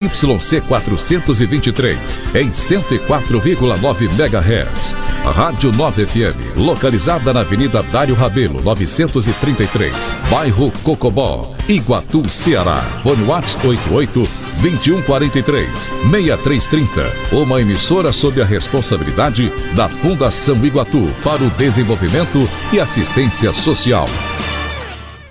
YC 423, em 104,9 MHz. Rádio 9 FM, localizada na Avenida Dário Rabelo, 933, bairro Cocobó, Iguatu, Ceará. Fone WhatsApp 88-2143-6330. Uma emissora sob a responsabilidade da Fundação Iguatu para o Desenvolvimento e Assistência Social.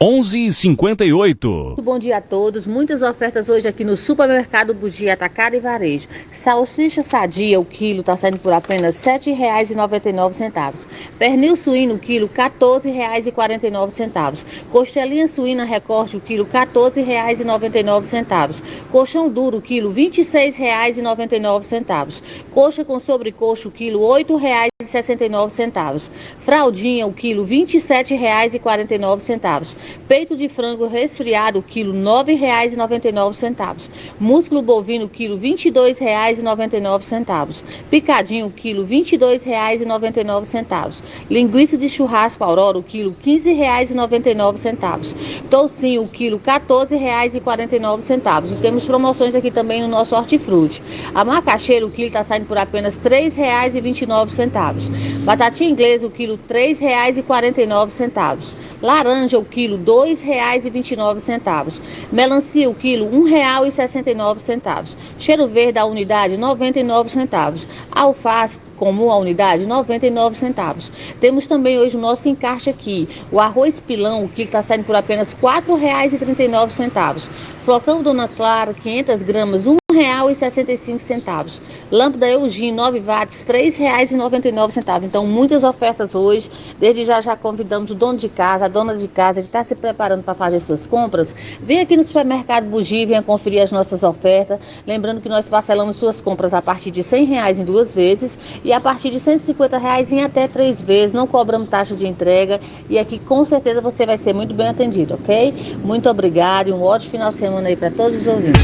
11h58. Bom dia a todos. Muitas ofertas hoje aqui no Supermercado Bugia Atacado e Varejo. Salsicha sadia, o quilo está saindo por apenas R$ 7,99. Pernil suíno, o quilo, R$ 14,49. Costelinha suína recorte, o quilo, R$ 14,99. Colchão duro, o quilo, R$ 26,99. Coxa com sobrecoxa, o quilo, R$ 8,69. Fraldinha, o quilo, R$ 27,49. Peito de frango resfriado, quilo, R$ 9,99. Músculo bovino, quilo, R$ 22,99. Picadinho, quilo, R$ 22,99. Linguiça de churrasco Aurora, quilo, R$ 15,99. Toucinho, quilo, R$ 14,49. E temos promoções aqui também no nosso hortifruti. A macaxeira, o quilo, está saindo por apenas R$ 3,29. Batatinha inglesa, o quilo, R$ 3,49. Laranja, o quilo, R$ 2,29. Melancia, o quilo, R$ 1,69. Cheiro verde, a unidade, 99 centavos. Alface comum, a unidade, 99 centavos. Temos também hoje o nosso encarte aqui. O arroz pilão, o quilo, está saindo por apenas R$ 4,39. Flocão Dona Clara, 500 gramas, R$ 1,65. Lâmpada Eugene, 9 watts, R$ 3,99. Então, muitas ofertas hoje. Desde já convidamos o dono de casa, a dona de casa, que está se preparando para fazer suas compras. Vem aqui no Supermercado Bugia, venha conferir as nossas ofertas. Lembrando que nós parcelamos suas compras a partir de R$ 100 em 2 vezes e a partir de R$ 150 em até 3 vezes. Não cobramos taxa de entrega e aqui com certeza você vai ser muito bem atendido, ok? Muito obrigado e um ótimo final de semana aí para todos os ouvintes.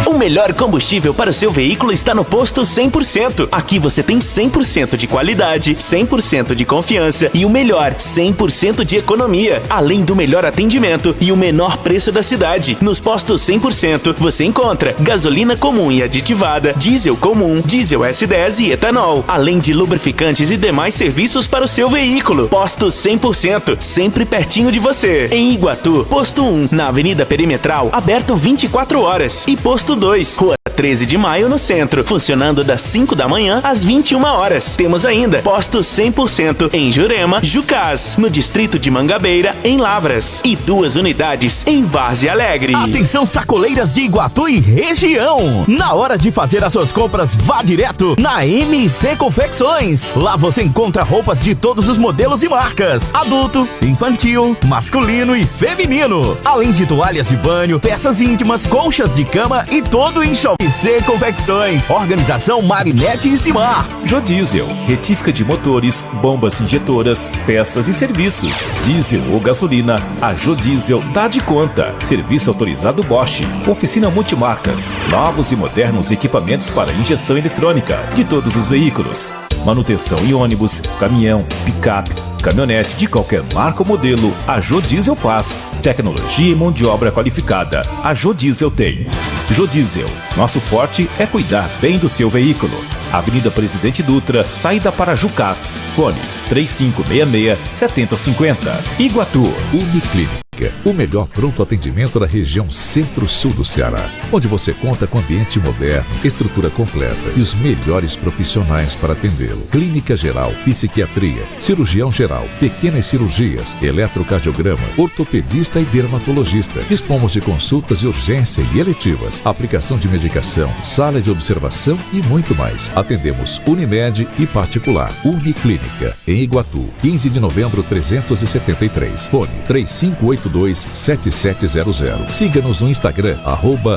O melhor combustível para o seu veículo está no Posto 100%. Aqui você tem 100% de qualidade, 100% de confiança e o melhor, 100% de economia. Além do melhor atendimento e o menor preço da cidade. Nos postos 100% você encontra gasolina comum e aditivada, diesel comum, diesel S10 e etanol. Além de lubrificantes e demais serviços para o seu veículo. Posto 100%, sempre pertinho de você. Em Iguatu, Posto 1, na Avenida Perimetral, aberto 24 horas. E Posto 2, Rua 13 de Maio, no centro, funcionando das 5 da manhã às 21 horas. Temos ainda Posto 100% em Jurema, Jucás, no distrito de Mangabeira, em Lavras, e 2 unidades em Várzea Alegre. Atenção, sacoleiras de Iguatu e região! Na hora de fazer as suas compras, vá direto na MC Confecções. Lá você encontra roupas de todos os modelos e marcas: adulto, infantil, masculino e feminino. Além de toalhas de banho, peças íntimas, colchas de cama e todo o enxoval. MC Confecções. Organização Marinete e Simar. Jodiesel, retífica de motores, bombas injetoras, peças e serviços. Diesel ou gasolina, a Jodiesel dá de conta. Serviço autorizado Bosch. Oficina multimarcas. Novos e modernos equipamentos para injeção eletrônica de todos os veículos. Manutenção em ônibus, caminhão, picape, caminhonete de qualquer marca ou modelo, a Jodiesel faz. Tecnologia e mão de obra qualificada, a Jodiesel tem. Jodiesel, nosso forte é cuidar bem do seu veículo. Avenida Presidente Dutra, saída para Jucás. Fone 3566-7050. Iguatu. Uniclínica, o melhor pronto atendimento da região centro-sul do Ceará, onde você conta com ambiente moderno, estrutura completa e os melhores profissionais para atendê-lo. Clínica geral, psiquiatria, cirurgião geral, pequenas cirurgias, eletrocardiograma, ortopedista e dermatologista. Dispomos de consultas de urgência e eletivas, aplicação de medicação, sala de observação e muito mais. Atendemos Unimed e particular. Uniclínica, em Iguatu, 15 de novembro 373. Fone 3582-7700. Siga-nos no Instagram,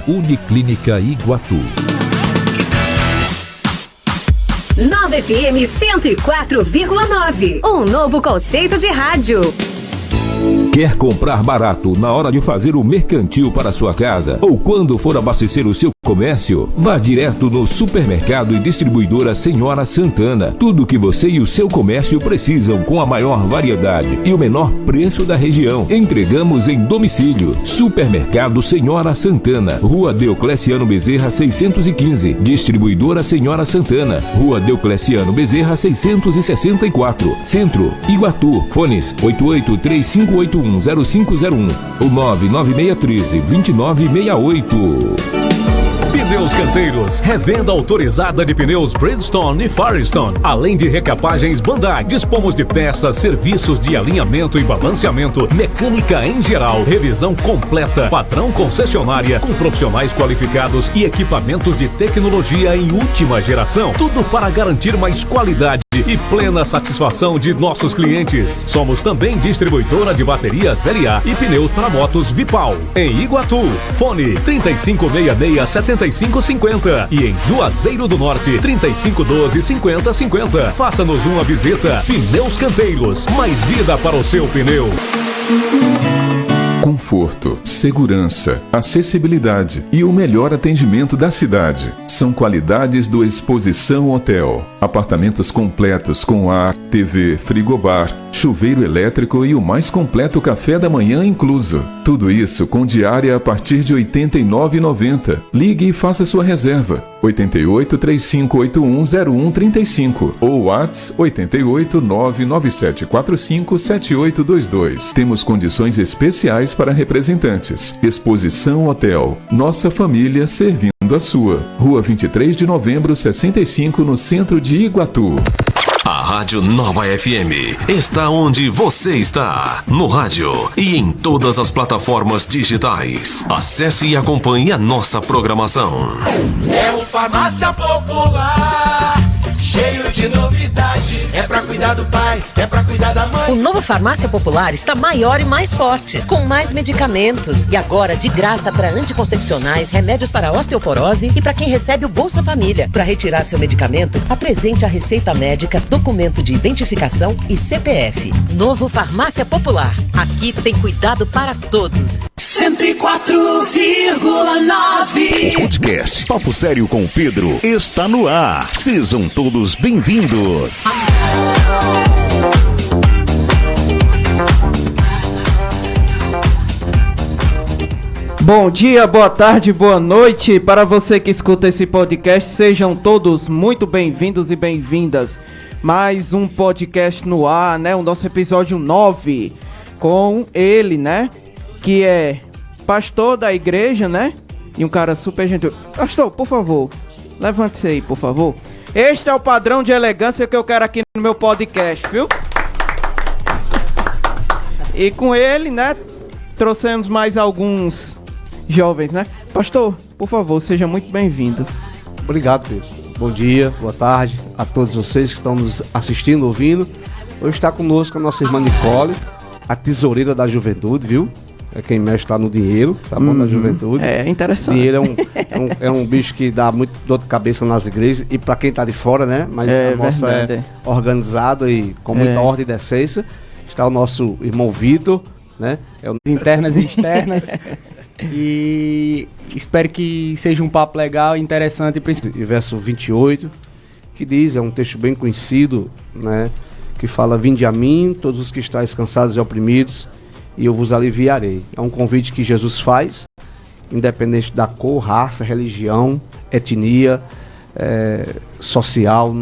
@Uniclínica Iguatu. 9 FM 104,9. Um novo conceito de rádio. Quer comprar barato na hora de fazer o mercantil para sua casa ou quando for abastecer o seu comércio? Vá direto no Supermercado e Distribuidora Senhora Santana. Tudo o que você e o seu comércio precisam com a maior variedade e o menor preço da região. Entregamos em domicílio. Supermercado Senhora Santana, Rua Deocleciano Bezerra 615. Distribuidora Senhora Santana, Rua Deocleciano Bezerra 664. Centro, Iguatu. Fones 8835810501 ou 99613-2968. Pneus Canteiros, revenda autorizada de pneus Bridgestone e Firestone, além de recapagens Bandai. Dispomos de peças, serviços de alinhamento e balanceamento, mecânica em geral, revisão completa, padrão concessionária, com profissionais qualificados e equipamentos de tecnologia em última geração. Tudo para garantir mais qualidade e plena satisfação de nossos clientes. Somos também distribuidora de baterias LA e pneus para motos Vipal. Em Iguatu, fone 3566-7550 e em Juazeiro do Norte, 3512-5050. Faça-nos uma visita. Pneus Canteiros, mais vida para o seu pneu. Conforto, segurança, acessibilidade e o melhor atendimento da cidade são qualidades do Exposição Hotel. Apartamentos completos com ar, TV, frigobar, chuveiro elétrico e o mais completo café da manhã incluso. Tudo isso com diária a partir de R$ 89,90. Ligue e faça sua reserva. 88-3581-0135 ou WhatsApp 88-99745-7822. Temos condições especiais para representantes. Exposição Hotel. Nossa família servindo a sua. Rua 23 de Novembro, 65, no centro de Iguatu. A Rádio Nova FM está onde você está, no rádio e em todas as plataformas digitais. Acesse e acompanhe a nossa programação. É o Farmácia Popular, cheio de novidades. É pra cuidar do pai, é pra cuidar da mãe. O novo Farmácia Popular está maior e mais forte, com mais medicamentos. E agora de graça para anticoncepcionais, remédios para osteoporose e para quem recebe o Bolsa Família. Para retirar seu medicamento, apresente a receita médica, documento de identificação e CPF. Novo Farmácia Popular. Aqui tem cuidado para todos. 104,9. O podcast Papo Sério com o Pedro está no ar. Sejam todos bem-vindos. Bom dia, boa tarde, boa noite para você que escuta esse podcast. Sejam todos muito bem-vindos e bem-vindas. Mais um podcast no ar, né? O nosso episódio 9 com ele, né? Que é pastor da igreja, né? E um cara super gentil. Pastor, por favor, levante-se aí, por favor. Este é o padrão de elegância que eu quero aqui no meu podcast, viu? E com ele, né? Trouxemos mais alguns jovens, né? Pastor, por favor, seja muito bem-vindo. Obrigado, Pedro. Bom dia, boa tarde a todos vocês que estão nos assistindo, ouvindo. Hoje está conosco a nossa irmã Nicole, a tesoureira da juventude, viu? É quem mexe lá no dinheiro, tá bom? Da juventude. É interessante. Dinheiro é um bicho que dá muito dor de cabeça nas igrejas e para quem tá de fora, né? Mas a nossa é organizada e com muita ordem e decência. Está o nosso irmão Vitor, né? Internas e externas. E espero que seja um papo legal e interessante. E verso 28, que diz, é um texto bem conhecido, né? Que fala: vinde a mim, todos os que estáis cansados e oprimidos, e eu vos aliviarei. É um convite que Jesus faz, independente da cor, raça, religião, etnia, social.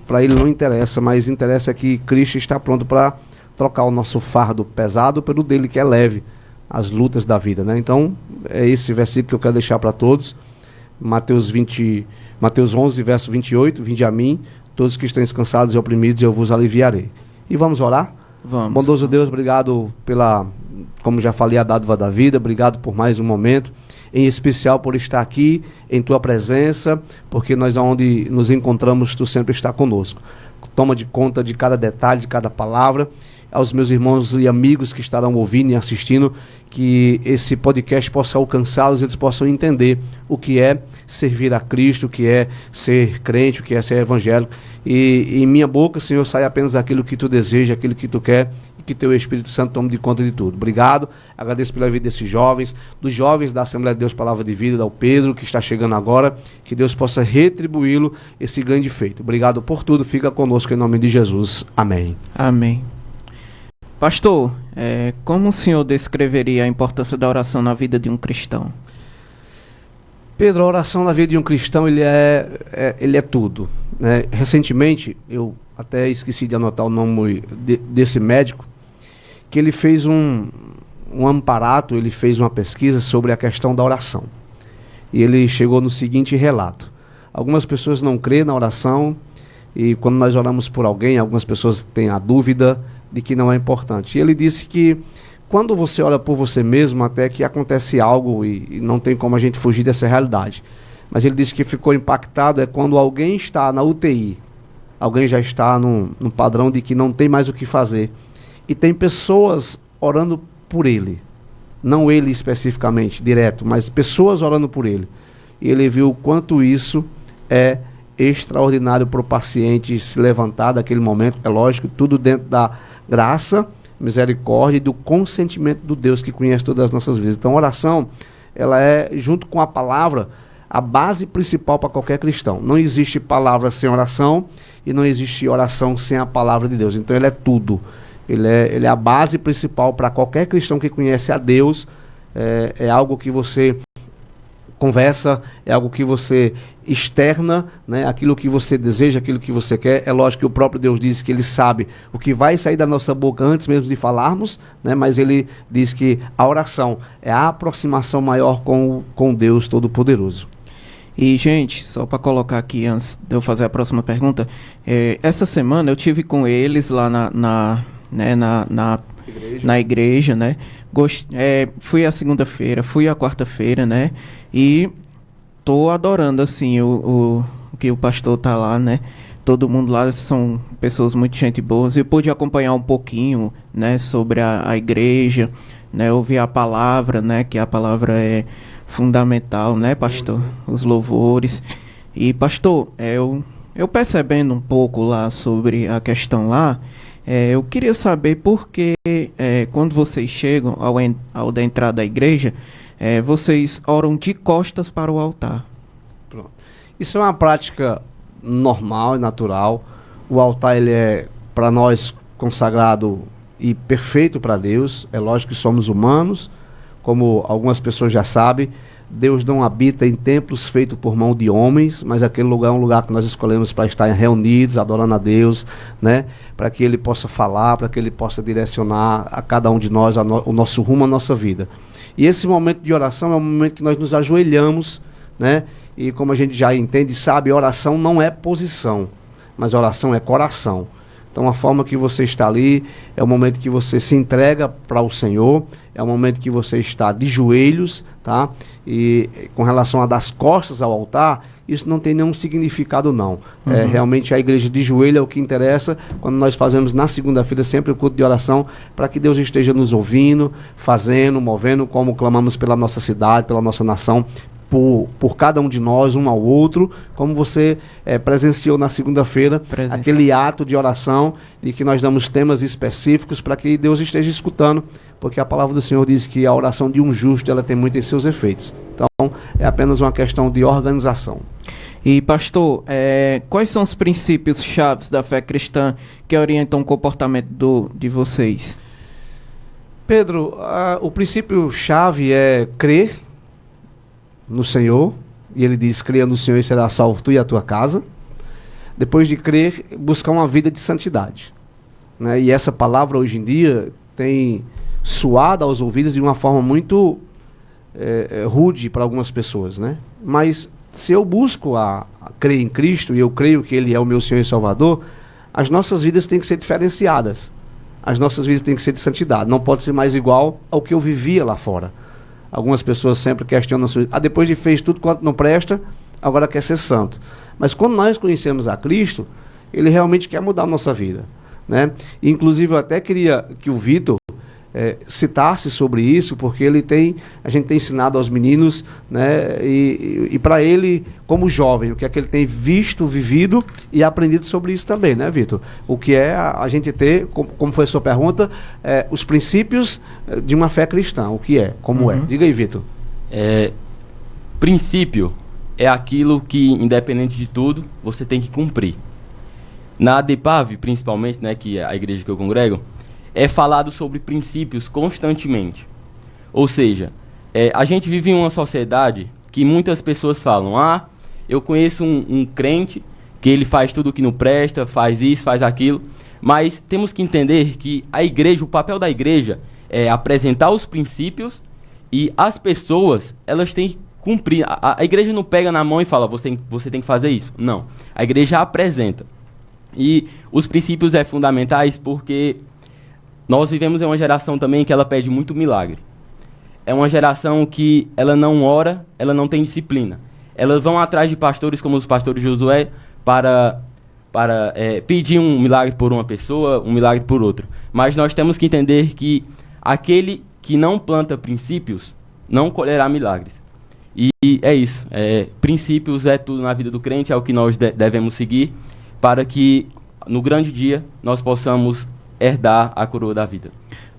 Para ele não interessa, mas interessa que Cristo está pronto para trocar o nosso fardo pesado pelo dele que é leve, as lutas da vida, né? Então, é esse versículo que eu quero deixar para todos. Mateus 11, verso 28, vinde a mim, todos que estão cansados e oprimidos, eu vos aliviarei. E vamos orar? Vamos. Bondoso Deus, obrigado pela, como já falei, a dádiva da vida, obrigado por mais um momento, em especial por estar aqui em tua presença, porque nós onde nos encontramos, tu sempre está conosco. Toma de conta de cada detalhe, de cada palavra. Aos meus irmãos e amigos que estarão ouvindo e assistindo, que esse podcast possa alcançá-los, eles possam entender o que é servir a Cristo, o que é ser crente, o que é ser evangélico. E em minha boca, Senhor, sai apenas aquilo que tu deseja, aquilo que tu quer, que teu Espírito Santo tome de conta de tudo. Obrigado, agradeço pela vida desses jovens, dos jovens da Assembleia de Deus Palavra de Vida, ao Pedro, que está chegando agora, que Deus possa retribuí-lo esse grande feito. Obrigado por tudo, fica conosco em nome de Jesus. Amém. Amém. Pastor, como o senhor descreveria a importância da oração na vida de um cristão? Pedro, a oração na vida de um cristão, ele é tudo, né? Recentemente, eu até esqueci de anotar o nome desse médico, que ele fez um amparato, ele fez uma pesquisa sobre a questão da oração. E ele chegou no seguinte relato: algumas pessoas não creem na oração, e quando nós oramos por alguém, algumas pessoas têm a dúvida de que não é importante. E ele disse que quando você ora por você mesmo, até que acontece algo e não tem como a gente fugir dessa realidade. Mas ele disse que ficou impactado quando alguém está na UTI, alguém já está num padrão de que não tem mais o que fazer, e tem pessoas orando por ele, não ele especificamente, direto, mas pessoas orando por ele. E ele viu o quanto isso é extraordinário para o paciente se levantar daquele momento. É lógico, tudo dentro da graça, misericórdia e do consentimento do Deus que conhece todas as nossas vidas. Então a oração, ela é, junto com a palavra, a base principal para qualquer cristão. Não existe palavra sem oração e não existe oração sem a palavra de Deus. Então ele é tudo. Ele é a base principal para qualquer cristão que conhece a Deus. É algo que você conversa, é algo que você externa, né? Aquilo que você deseja, aquilo que você quer. É lógico que o próprio Deus diz que ele sabe o que vai sair da nossa boca antes mesmo de falarmos, né? Mas ele diz que a oração é a aproximação maior com Deus Todo-Poderoso. E, gente, só para colocar aqui antes de eu fazer a próxima pergunta, essa semana eu tive com eles lá na igreja, né? Fui a segunda-feira, fui a quarta-feira, né? E tô adorando, assim, o que o pastor tá lá, né? Todo mundo lá são pessoas muito gente boas. Eu pude acompanhar um pouquinho, né? Sobre a igreja, né? Ouvir a palavra, né? Que a palavra é fundamental, né, pastor? Os louvores. E, pastor, eu percebendo um pouco lá sobre a questão lá, eu queria saber por que quando vocês chegam ao da entrada da igreja, vocês oram de costas para o altar. Pronto. Isso é uma prática normal e natural. O altar, ele é para nós consagrado e perfeito para Deus. É lógico que somos humanos, como algumas pessoas já sabem. Deus não habita em templos feitos por mão de homens, mas aquele lugar é um lugar que nós escolhemos para estar reunidos, adorando a Deus, né? Para que Ele possa falar, para que Ele possa direcionar a cada um de nós o nosso rumo, a nossa vida. E esse momento de oração é um momento que nós nos ajoelhamos, né? E como a gente já entende e sabe, oração não é posição, mas oração é coração. Então a forma que você está ali é o momento que você se entrega para o Senhor, é o momento que você está de joelhos, tá? E com relação a das costas ao altar, isso não tem nenhum significado não. Realmente a igreja de joelho é o que interessa quando nós fazemos na segunda-feira sempre o culto de oração, para que Deus esteja nos ouvindo, fazendo, movendo, como clamamos pela nossa cidade, pela nossa nação, por cada um de nós, um ao outro, como você presenciou na segunda-feira, aquele ato de oração, de que nós damos temas específicos para que Deus esteja escutando, porque a palavra do Senhor diz que a oração de um justo, ela tem muito em seus efeitos. Então, é apenas uma questão de organização. E, pastor, quais são os princípios chaves da fé cristã que orientam o comportamento de vocês? Pedro, o princípio chave é crer no Senhor, e ele diz: creia no Senhor e será salvo tu e a tua casa. Depois de crer, buscar uma vida de santidade, né? E essa palavra hoje em dia tem soado aos ouvidos de uma forma muito rude para algumas pessoas, né? Mas se eu busco a crer em Cristo, e eu creio que Ele é o meu Senhor e Salvador, as nossas vidas têm que ser diferenciadas, as nossas vidas têm que ser de santidade, não pode ser mais igual ao que eu vivia lá fora. Algumas pessoas sempre questionam, depois de fez tudo quanto não presta, agora quer ser santo. Mas quando nós conhecemos a Cristo, Ele realmente quer mudar a nossa vida, né? E, inclusive, eu até queria que o Vitor citar-se sobre isso, porque a gente tem ensinado aos meninos, né, e para ele, como jovem, o que é que ele tem visto, vivido e aprendido sobre isso também, né, Vitor? O que é a gente ter, como foi a sua pergunta, os princípios de uma fé cristã, o que é, como é. Diga aí, Vitor. Princípio é aquilo que, independente de tudo, você tem que cumprir. Na ADEPAV, principalmente, né, que é a igreja que eu congrego, é falado sobre princípios constantemente. Ou seja, a gente vive em uma sociedade que muitas pessoas falam: eu conheço um crente que ele faz tudo que não presta, faz isso, faz aquilo. Mas temos que entender que a igreja, o papel da igreja é apresentar os princípios e as pessoas, elas têm que cumprir. A igreja não pega na mão e fala: você tem que fazer isso. Não. A igreja apresenta. E os princípios fundamentais porque nós vivemos em uma geração também que ela pede muito milagre. É uma geração que ela não ora, ela não tem disciplina. Elas vão atrás de pastores como os pastores Josué para pedir um milagre por uma pessoa, um milagre por outra. Mas nós temos que entender que aquele que não planta princípios não colherá milagres. E é isso. Princípios é tudo na vida do crente, é o que nós devemos seguir para que no grande dia nós possamos herdar a coroa da vida.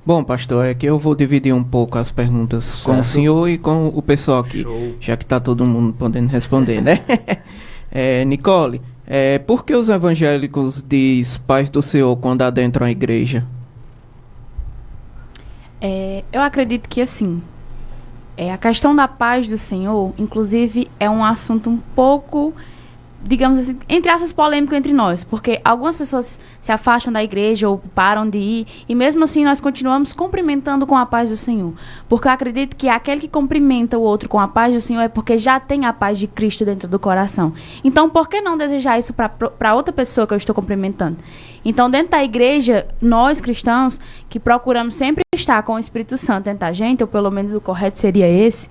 Bom, pastor, é que eu vou dividir um pouco as perguntas com o senhor e com o pessoal aqui. Show. Já que está todo mundo podendo responder, né? Nicole, por que os evangélicos diz paz do Senhor quando adentram a igreja? Eu acredito que assim, a questão da paz do Senhor, inclusive, é um assunto um pouco, digamos assim, entre aspas, polêmico entre nós, porque algumas pessoas se afastam da igreja ou param de ir, e mesmo assim nós continuamos cumprimentando com a paz do Senhor, porque eu acredito que aquele que cumprimenta o outro com a paz do Senhor é porque já tem a paz de Cristo dentro do coração. Então, por que não desejar isso para outra pessoa que eu estou cumprimentando? Então, dentro da igreja, nós cristãos, que procuramos sempre estar com o Espírito Santo dentro da gente, ou pelo menos o correto seria esse,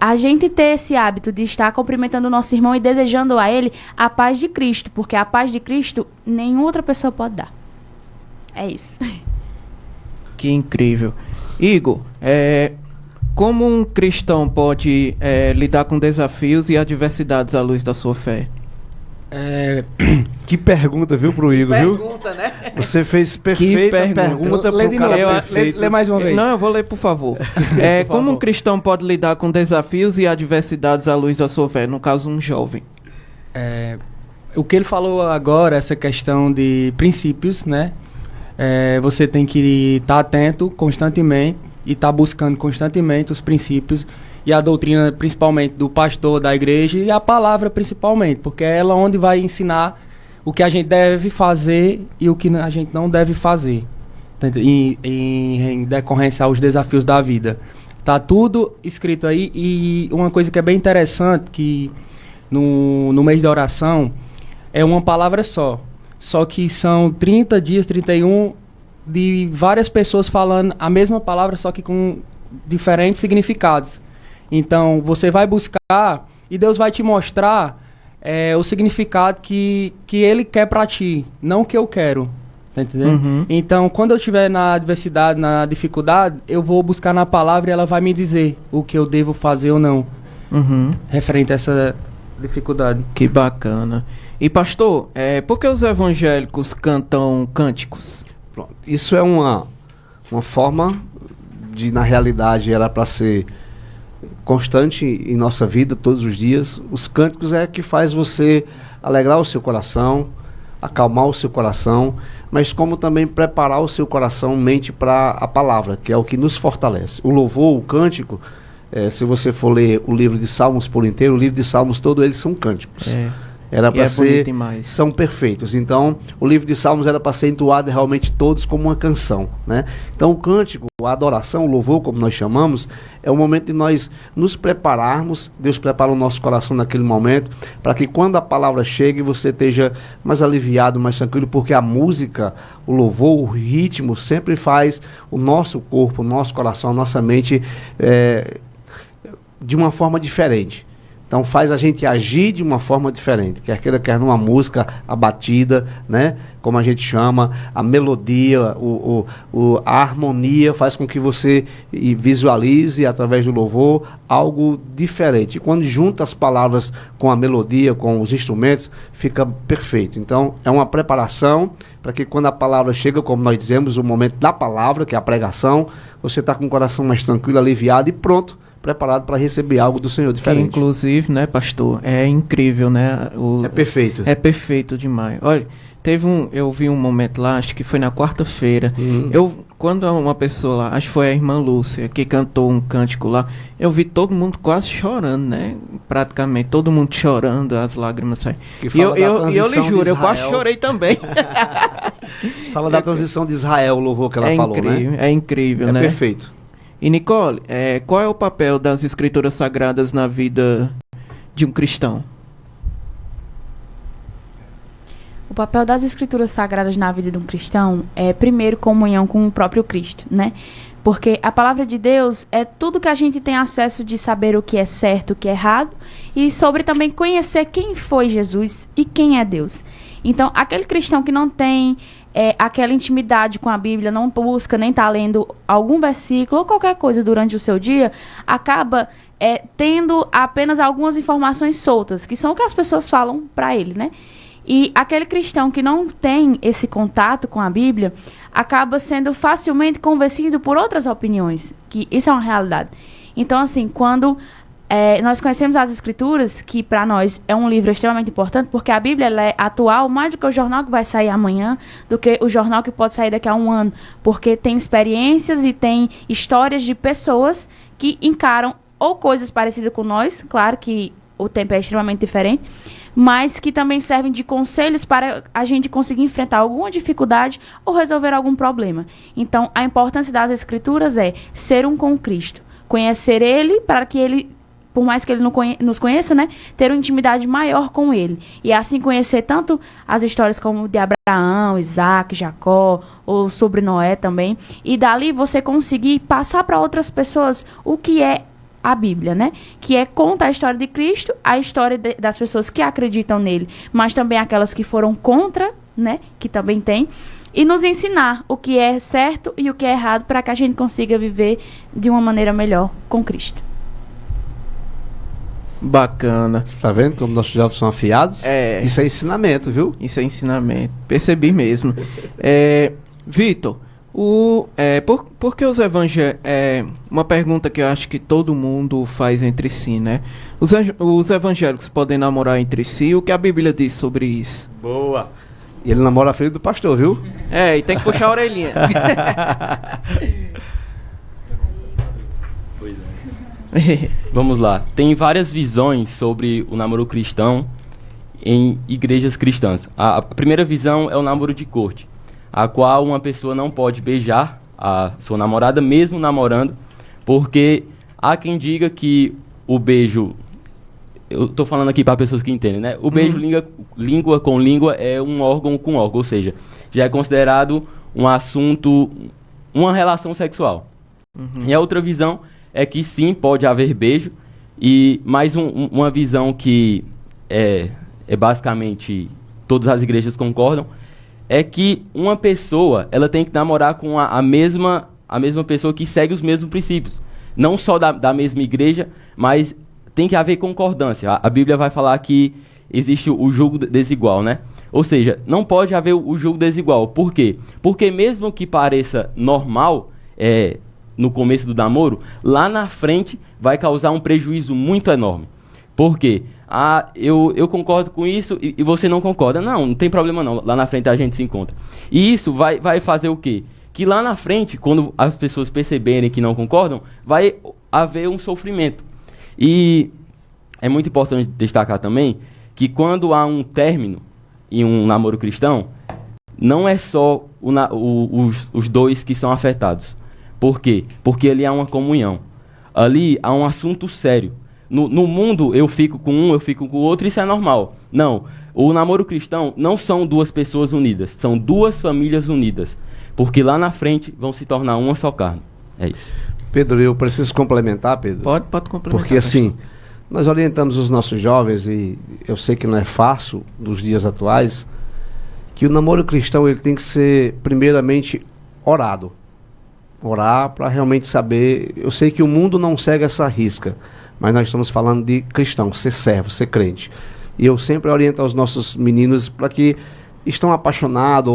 a gente ter esse hábito de estar cumprimentando o nosso irmão e desejando a ele a paz de Cristo, porque a paz de Cristo nenhuma outra pessoa pode dar. É isso. Que incrível. Igor, como um cristão pode lidar com desafios e adversidades à luz da sua fé? Que pergunta, viu, pro Igor, viu? Pergunta, né? Você fez perfeita pergunta pro cara perfeito. Lê mais uma vez. Não, eu vou ler, por favor. Como um cristão pode lidar com desafios e adversidades à luz da sua fé? No caso, um jovem. O que ele falou agora, essa questão de princípios, né? Você tem que estar atento constantemente e estar buscando constantemente os princípios e a doutrina, principalmente do pastor da igreja, e a palavra principalmente, porque é ela onde vai ensinar o que a gente deve fazer e o que a gente não deve fazer, em decorrência aos desafios da vida. Tá tudo escrito aí. E uma coisa que é bem interessante, que no mês da oração é uma palavra só que são 30 dias, 31 de várias pessoas falando a mesma palavra, só que com diferentes significados. Então, você vai buscar e Deus vai te mostrar o significado que Ele quer para ti, não o que eu quero. Tá entendendo? Uhum. Então, quando eu estiver na adversidade, na dificuldade, eu vou buscar na palavra e ela vai me dizer o que eu devo fazer ou não, referente a essa dificuldade. Que bacana. E pastor, por que os evangélicos cantam cânticos? Pronto. Isso é uma forma de, na realidade, era para ser constante em nossa vida, todos os dias. Os cânticos é que faz você alegrar o seu coração, acalmar o seu coração, mas como também preparar o seu coração, mente para a palavra, que é o que nos fortalece. O louvor, o cântico, se você for ler o livro de Salmos por inteiro, o livro de Salmos todos eles são cânticos. Era para ser, são perfeitos. Então, o livro de Salmos era para ser entoado realmente todos como uma canção, né? Então, o cântico, a adoração, o louvor, como nós chamamos, é o momento de nós nos prepararmos. Deus prepara o nosso coração naquele momento, para que quando a palavra chegue, você esteja mais aliviado, mais tranquilo, porque a música, o louvor, o ritmo, sempre faz o nosso corpo, o nosso coração, a nossa mente de uma forma diferente. Então faz a gente agir de uma forma diferente, quer numa música, a batida, né? Como a gente chama, a melodia, a harmonia faz com que você visualize através do louvor algo diferente. E quando junta as palavras com a melodia, com os instrumentos, fica perfeito. Então é uma preparação para que quando a palavra chega, como nós dizemos, o momento da palavra, que é a pregação, você está com o coração mais tranquilo, aliviado e pronto, preparado para receber algo do Senhor diferente. Que, inclusive, né, pastor, é incrível, né? É perfeito. É perfeito demais. Olha, eu vi um momento lá, acho que foi na quarta-feira, quando uma pessoa lá, acho que foi a irmã Lúcia, que cantou um cântico lá, eu vi todo mundo quase chorando, né? Praticamente, todo mundo chorando, as lágrimas saem. E eu lhe juro, eu quase chorei também. Fala da transição de Israel, o louvor que ela falou, incrível, né? É incrível, né? É perfeito. E Nicole, qual é o papel das escrituras sagradas na vida de um cristão? O papel das escrituras sagradas na vida de um cristão é, primeiro, comunhão com o próprio Cristo, né? Porque a palavra de Deus é tudo que a gente tem acesso de saber o que é certo, o que é errado, e sobre também conhecer quem foi Jesus e quem é Deus. Então, aquele cristão que não tem aquela intimidade com a Bíblia, não busca nem tá lendo algum versículo ou qualquer coisa durante o seu dia, acaba tendo apenas algumas informações soltas, que são o que as pessoas falam para ele, né? E aquele cristão que não tem esse contato com a Bíblia acaba sendo facilmente convencido por outras opiniões, que isso é uma realidade. Então, assim, quando nós conhecemos as Escrituras, que para nós é um livro extremamente importante, porque a Bíblia ela é atual mais do que o jornal que vai sair amanhã, do que o jornal que pode sair daqui a um ano, porque tem experiências e tem histórias de pessoas que encaram ou coisas parecidas com nós, claro que o tempo é extremamente diferente, mas que também servem de conselhos para a gente conseguir enfrentar alguma dificuldade ou resolver algum problema. Então, a importância das Escrituras é ser um com Cristo, conhecer Ele para que Ele, por mais que Ele não nos conheça, né, ter uma intimidade maior com Ele. E assim conhecer tanto as histórias como de Abraão, Isaac, Jacó, ou sobre Noé também. E dali você conseguir passar para outras pessoas o que é a Bíblia, né? Que conta a história de Cristo, a história das pessoas que acreditam nele, mas também aquelas que foram contra, né? Que também tem. E nos ensinar o que é certo e o que é errado para que a gente consiga viver de uma maneira melhor com Cristo. Bacana. Você tá vendo como nossos jovens são afiados? Isso é ensinamento, viu? Isso é ensinamento. Percebi mesmo. Vitor, por que os evangélicos... uma pergunta que eu acho que todo mundo faz entre si, né? Os evangélicos podem namorar entre si? O que a Bíblia diz sobre isso? Boa! E ele namora a filha do pastor, viu? E tem que puxar a orelhinha. Pois é. Vamos lá. Tem várias visões sobre o namoro cristão em igrejas cristãs. A primeira visão é o namoro de corte, a qual uma pessoa não pode beijar a sua namorada, mesmo namorando, porque há quem diga que o beijo... Eu estou falando aqui para pessoas que entendem, né? O beijo língua com língua é um órgão com órgão, ou seja, já é considerado um assunto, uma relação sexual. E a outra visão é que sim, pode haver beijo, e mais uma visão que é basicamente todas as igrejas concordam, é que uma pessoa ela tem que namorar com a mesma pessoa que segue os mesmos princípios. Não só da mesma igreja, mas tem que haver concordância. A Bíblia vai falar que existe o julgo desigual, né? Ou seja, não pode haver o julgo desigual. Por quê? Porque mesmo que pareça normal no começo do namoro, lá na frente vai causar um prejuízo muito enorme. Por quê? Eu concordo com isso e você não concorda. Não tem problema não. Lá na frente a gente se encontra. E isso vai fazer o quê? Que lá na frente, quando as pessoas perceberem que não concordam, vai haver um sofrimento. E é muito importante destacar também que quando há um término em um namoro cristão, não é só os dois que são afetados. Por quê? Porque ali há uma comunhão. Ali há um assunto sério. No mundo, eu fico com um, eu fico com o outro, isso é normal. Não, o namoro cristão não são duas pessoas unidas, são duas famílias unidas. Porque lá na frente vão se tornar uma só carne. É isso. Pedro, eu preciso complementar, Pedro? Pode complementar. Porque assim, Nós orientamos os nossos jovens, e eu sei que não é fácil nos dias atuais, que o namoro cristão ele tem que ser primeiramente orado. Orar para realmente saber. Eu sei que o mundo não segue essa risca, mas nós estamos falando de cristão, ser servo, ser crente. E eu sempre oriento aos nossos meninos para que estão apaixonados,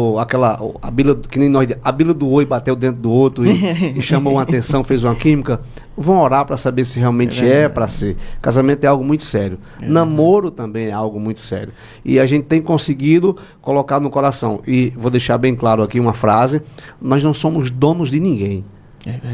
a bila do oi bateu dentro do outro e chamou uma atenção, fez uma química, vão orar para saber se realmente é para ser. Casamento é algo muito sério. Namoro também é algo muito sério. E a gente tem conseguido colocar no coração. E vou deixar bem claro aqui uma frase: nós não somos donos de ninguém.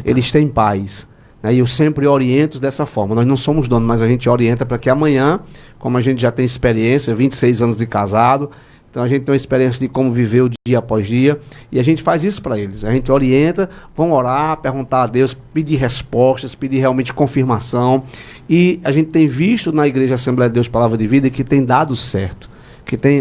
Eles têm pais. E eu sempre oriento dessa forma. Nós não somos donos, mas a gente orienta para que amanhã, como a gente já tem experiência, 26 anos de casado, então a gente tem uma experiência de como viver o dia após dia, e a gente faz isso para eles. A gente orienta, vão orar, perguntar a Deus, pedir respostas, pedir realmente confirmação. E a gente tem visto na Igreja Assembleia de Deus Palavra de Vida que tem dado certo,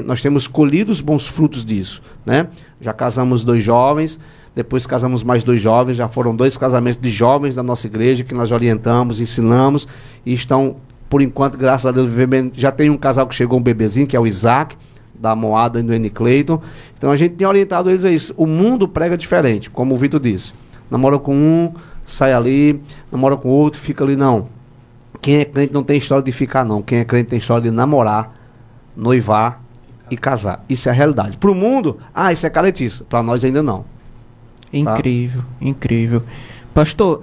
nós temos colhido os bons frutos disso, né? Já casamos 2 jovens, depois casamos mais 2 jovens, já foram 2 casamentos de jovens da nossa igreja que nós orientamos, ensinamos, e estão, por enquanto, graças a Deus, vivendo. Já tem um casal que chegou, um bebezinho, que é o Isaac, da Moada e do N. Clayton. Então a gente tem orientado eles a isso. O mundo prega diferente, como o Vitor disse. Namora com um, sai ali, namora com outro, fica ali. Não. Quem é crente não tem história de ficar, não. Quem é crente tem história de namorar, noivar e casar. Isso é a realidade. Para o mundo, isso é caretice. Para nós ainda não. Incrível, incrível. Pastor,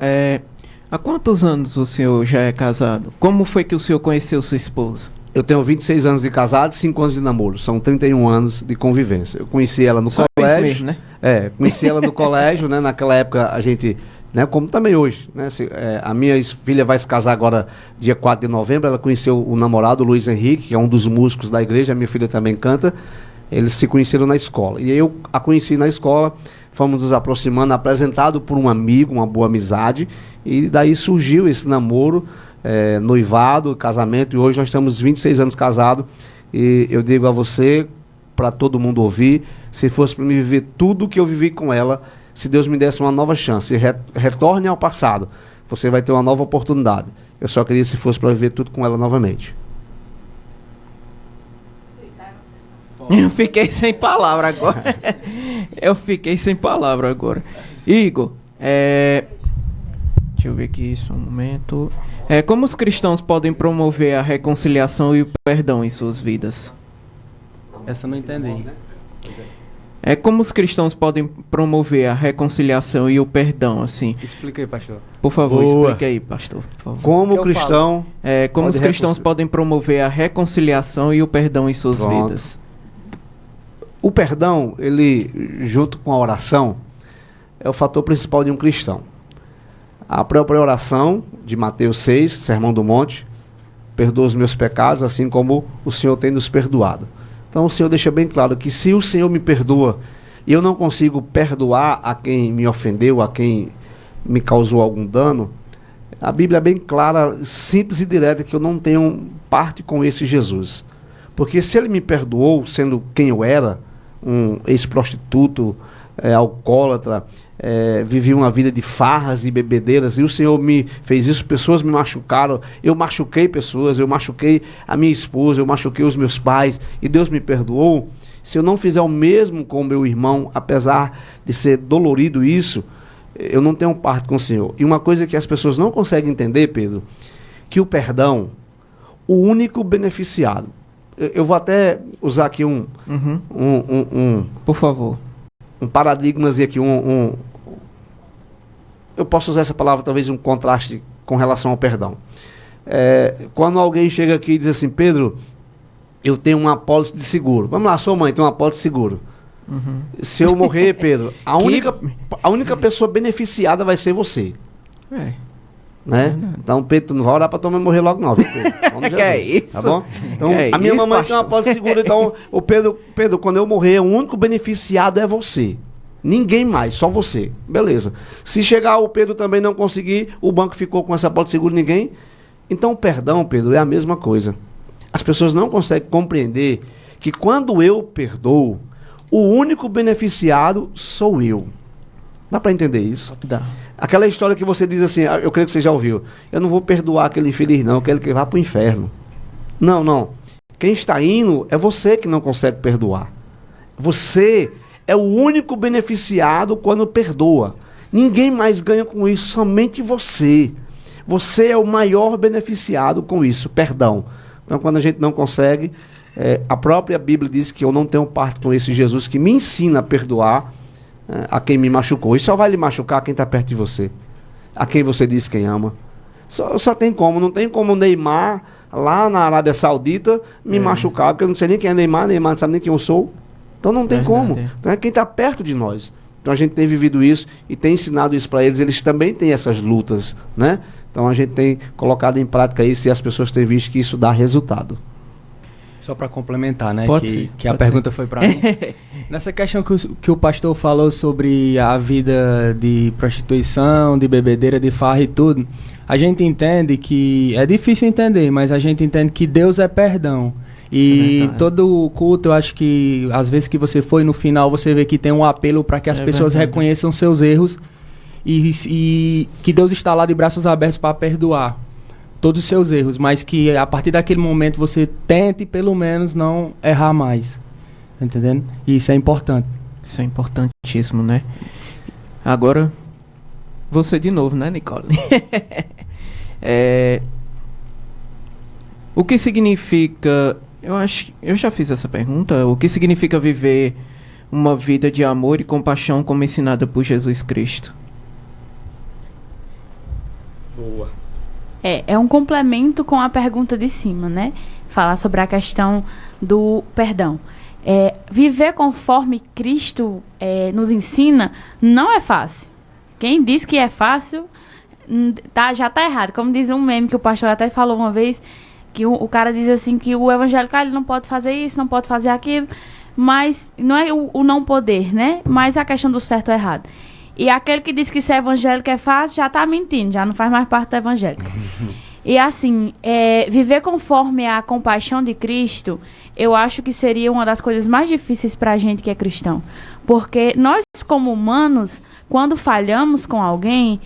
há quantos anos o senhor já é casado? Como foi que o senhor conheceu sua esposa? Eu tenho 26 anos de casado e 5 anos de namoro. São 31 anos de convivência. Eu conheci ela no colégio. Mesmo, né? Conheci ela no colégio, né? Naquela época a gente, né? Como também hoje, né? A minha filha vai se casar agora dia 4 de novembro. Ela conheceu o namorado, o Luiz Henrique, que é um dos músicos da igreja. A minha filha também canta. Eles se conheceram na escola. E eu a conheci na escola, fomos nos aproximando, apresentado por um amigo, uma boa amizade. E daí surgiu esse namoro, noivado, casamento, e hoje nós estamos 26 anos casados. E eu digo a você, para todo mundo ouvir, se fosse para me viver tudo que eu vivi com ela, se Deus me desse uma nova chance, retorne ao passado, você vai ter uma nova oportunidade. Eu só queria se fosse para viver tudo com ela novamente. Eu fiquei sem palavra agora. Igor, deixa eu ver aqui só um momento. Como os cristãos podem promover a reconciliação e o perdão em suas vidas? Essa eu não entendi. Como os cristãos podem promover a reconciliação e o perdão, assim? Explica aí, pastor. Por favor, explique aí, pastor. Por favor. Como cristão... como os cristãos podem promover a reconciliação e o perdão em suas vidas? O perdão, ele, junto com a oração, é o fator principal de um cristão. A própria oração de Mateus 6, Sermão do Monte, perdoa os meus pecados, assim como o Senhor tem nos perdoado. Então o Senhor deixa bem claro que se o Senhor me perdoa e eu não consigo perdoar a quem me ofendeu, a quem me causou algum dano, a Bíblia é bem clara, simples e direta, que eu não tenho parte com esse Jesus. Porque se ele me perdoou, sendo quem eu era, um ex-prostituto, alcoólatra, vivi uma vida de farras e bebedeiras, e o Senhor me fez isso, pessoas me machucaram, eu machuquei pessoas, eu machuquei a minha esposa, eu machuquei os meus pais, e Deus me perdoou. Se eu não fizer o mesmo com o meu irmão, apesar de ser dolorido isso, eu não tenho parte com o Senhor. E uma coisa que as pessoas não conseguem entender, Pedro, que o perdão, o único beneficiado, eu vou até usar aqui por favor, um paradigmazinho aqui, eu posso usar essa palavra, talvez um contraste com relação ao perdão. Quando alguém chega aqui e diz assim: Pedro, eu tenho uma apólice de seguro. Vamos lá, sua mãe tem uma apólice de seguro. Se eu morrer, Pedro, a única pessoa beneficiada vai ser você. Né? Então, Pedro, tu não vai orar pra tua mãe morrer logo não, viu, Pedro? Que é isso? Tá bom? Então, a minha mamãe tem uma apólice de seguro, então, o Pedro, quando eu morrer, o único beneficiado é você. Ninguém mais, só você. Beleza. Se chegar o Pedro também não conseguir, o banco ficou com essa apólice de seguro, ninguém. Então, o perdão, Pedro, é a mesma coisa. As pessoas não conseguem compreender que quando eu perdoo, o único beneficiado sou eu. Dá para entender isso? Dá. Aquela história que você diz assim, eu creio que você já ouviu, eu não vou perdoar aquele infeliz não, eu quero que ele vá para o inferno. Não. Quem está indo é você que não consegue perdoar. Você é o único beneficiado quando perdoa. Ninguém mais ganha com isso, somente você. Você é o maior beneficiado com isso, perdão. Então, quando a gente não consegue, a própria Bíblia diz que eu não tenho parte com esse Jesus que me ensina a perdoar a quem me machucou. E só vai lhe machucar quem está perto de você, a quem você diz quem ama. Só tem como, não tem como o Neymar lá na Arábia Saudita me machucar, porque eu não sei nem quem é Neymar não sabe nem quem eu sou. Então não tem como. Então é quem está perto de nós. Então a gente tem vivido isso e tem ensinado isso para eles. Eles também têm essas lutas, né? Então a gente tem colocado em prática isso e as pessoas têm visto que isso dá resultado. Só para complementar, né? Que a pode pergunta ser. foi para mim. Nessa questão que o pastor falou sobre a vida de prostituição, de bebedeira, de farra e tudo, a gente entende que... É difícil entender, mas a gente entende que Deus é perdão. E todo o culto, eu acho que às vezes que você foi no final, você vê que tem um apelo para que as pessoas reconheçam seus erros e que Deus está lá de braços abertos para perdoar todos os seus erros, mas que a partir daquele momento você tente pelo menos não errar mais. Tá entendendo? E isso é importante. Isso é importantíssimo, né? Agora, você de novo, né, Nicole? O que significa... Eu já fiz essa pergunta. O que significa viver uma vida de amor e compaixão como ensinada por Jesus Cristo? Boa. É um complemento com a pergunta de cima, né? Falar sobre a questão do perdão. Viver conforme Cristo nos ensina não é fácil. Quem diz que é fácil já está errado. Como diz um meme que o pastor até falou uma vez, que o cara diz assim que o evangélico ele não pode fazer isso, não pode fazer aquilo, mas não é o não poder, né? Mas a questão do certo ou errado. E aquele que diz que ser evangélico é fácil já está mentindo, já não faz mais parte do evangélico. E assim, viver conforme a compaixão de Cristo, eu acho que seria uma das coisas mais difíceis para a gente que é cristão. Porque nós, como humanos, quando falhamos com alguém,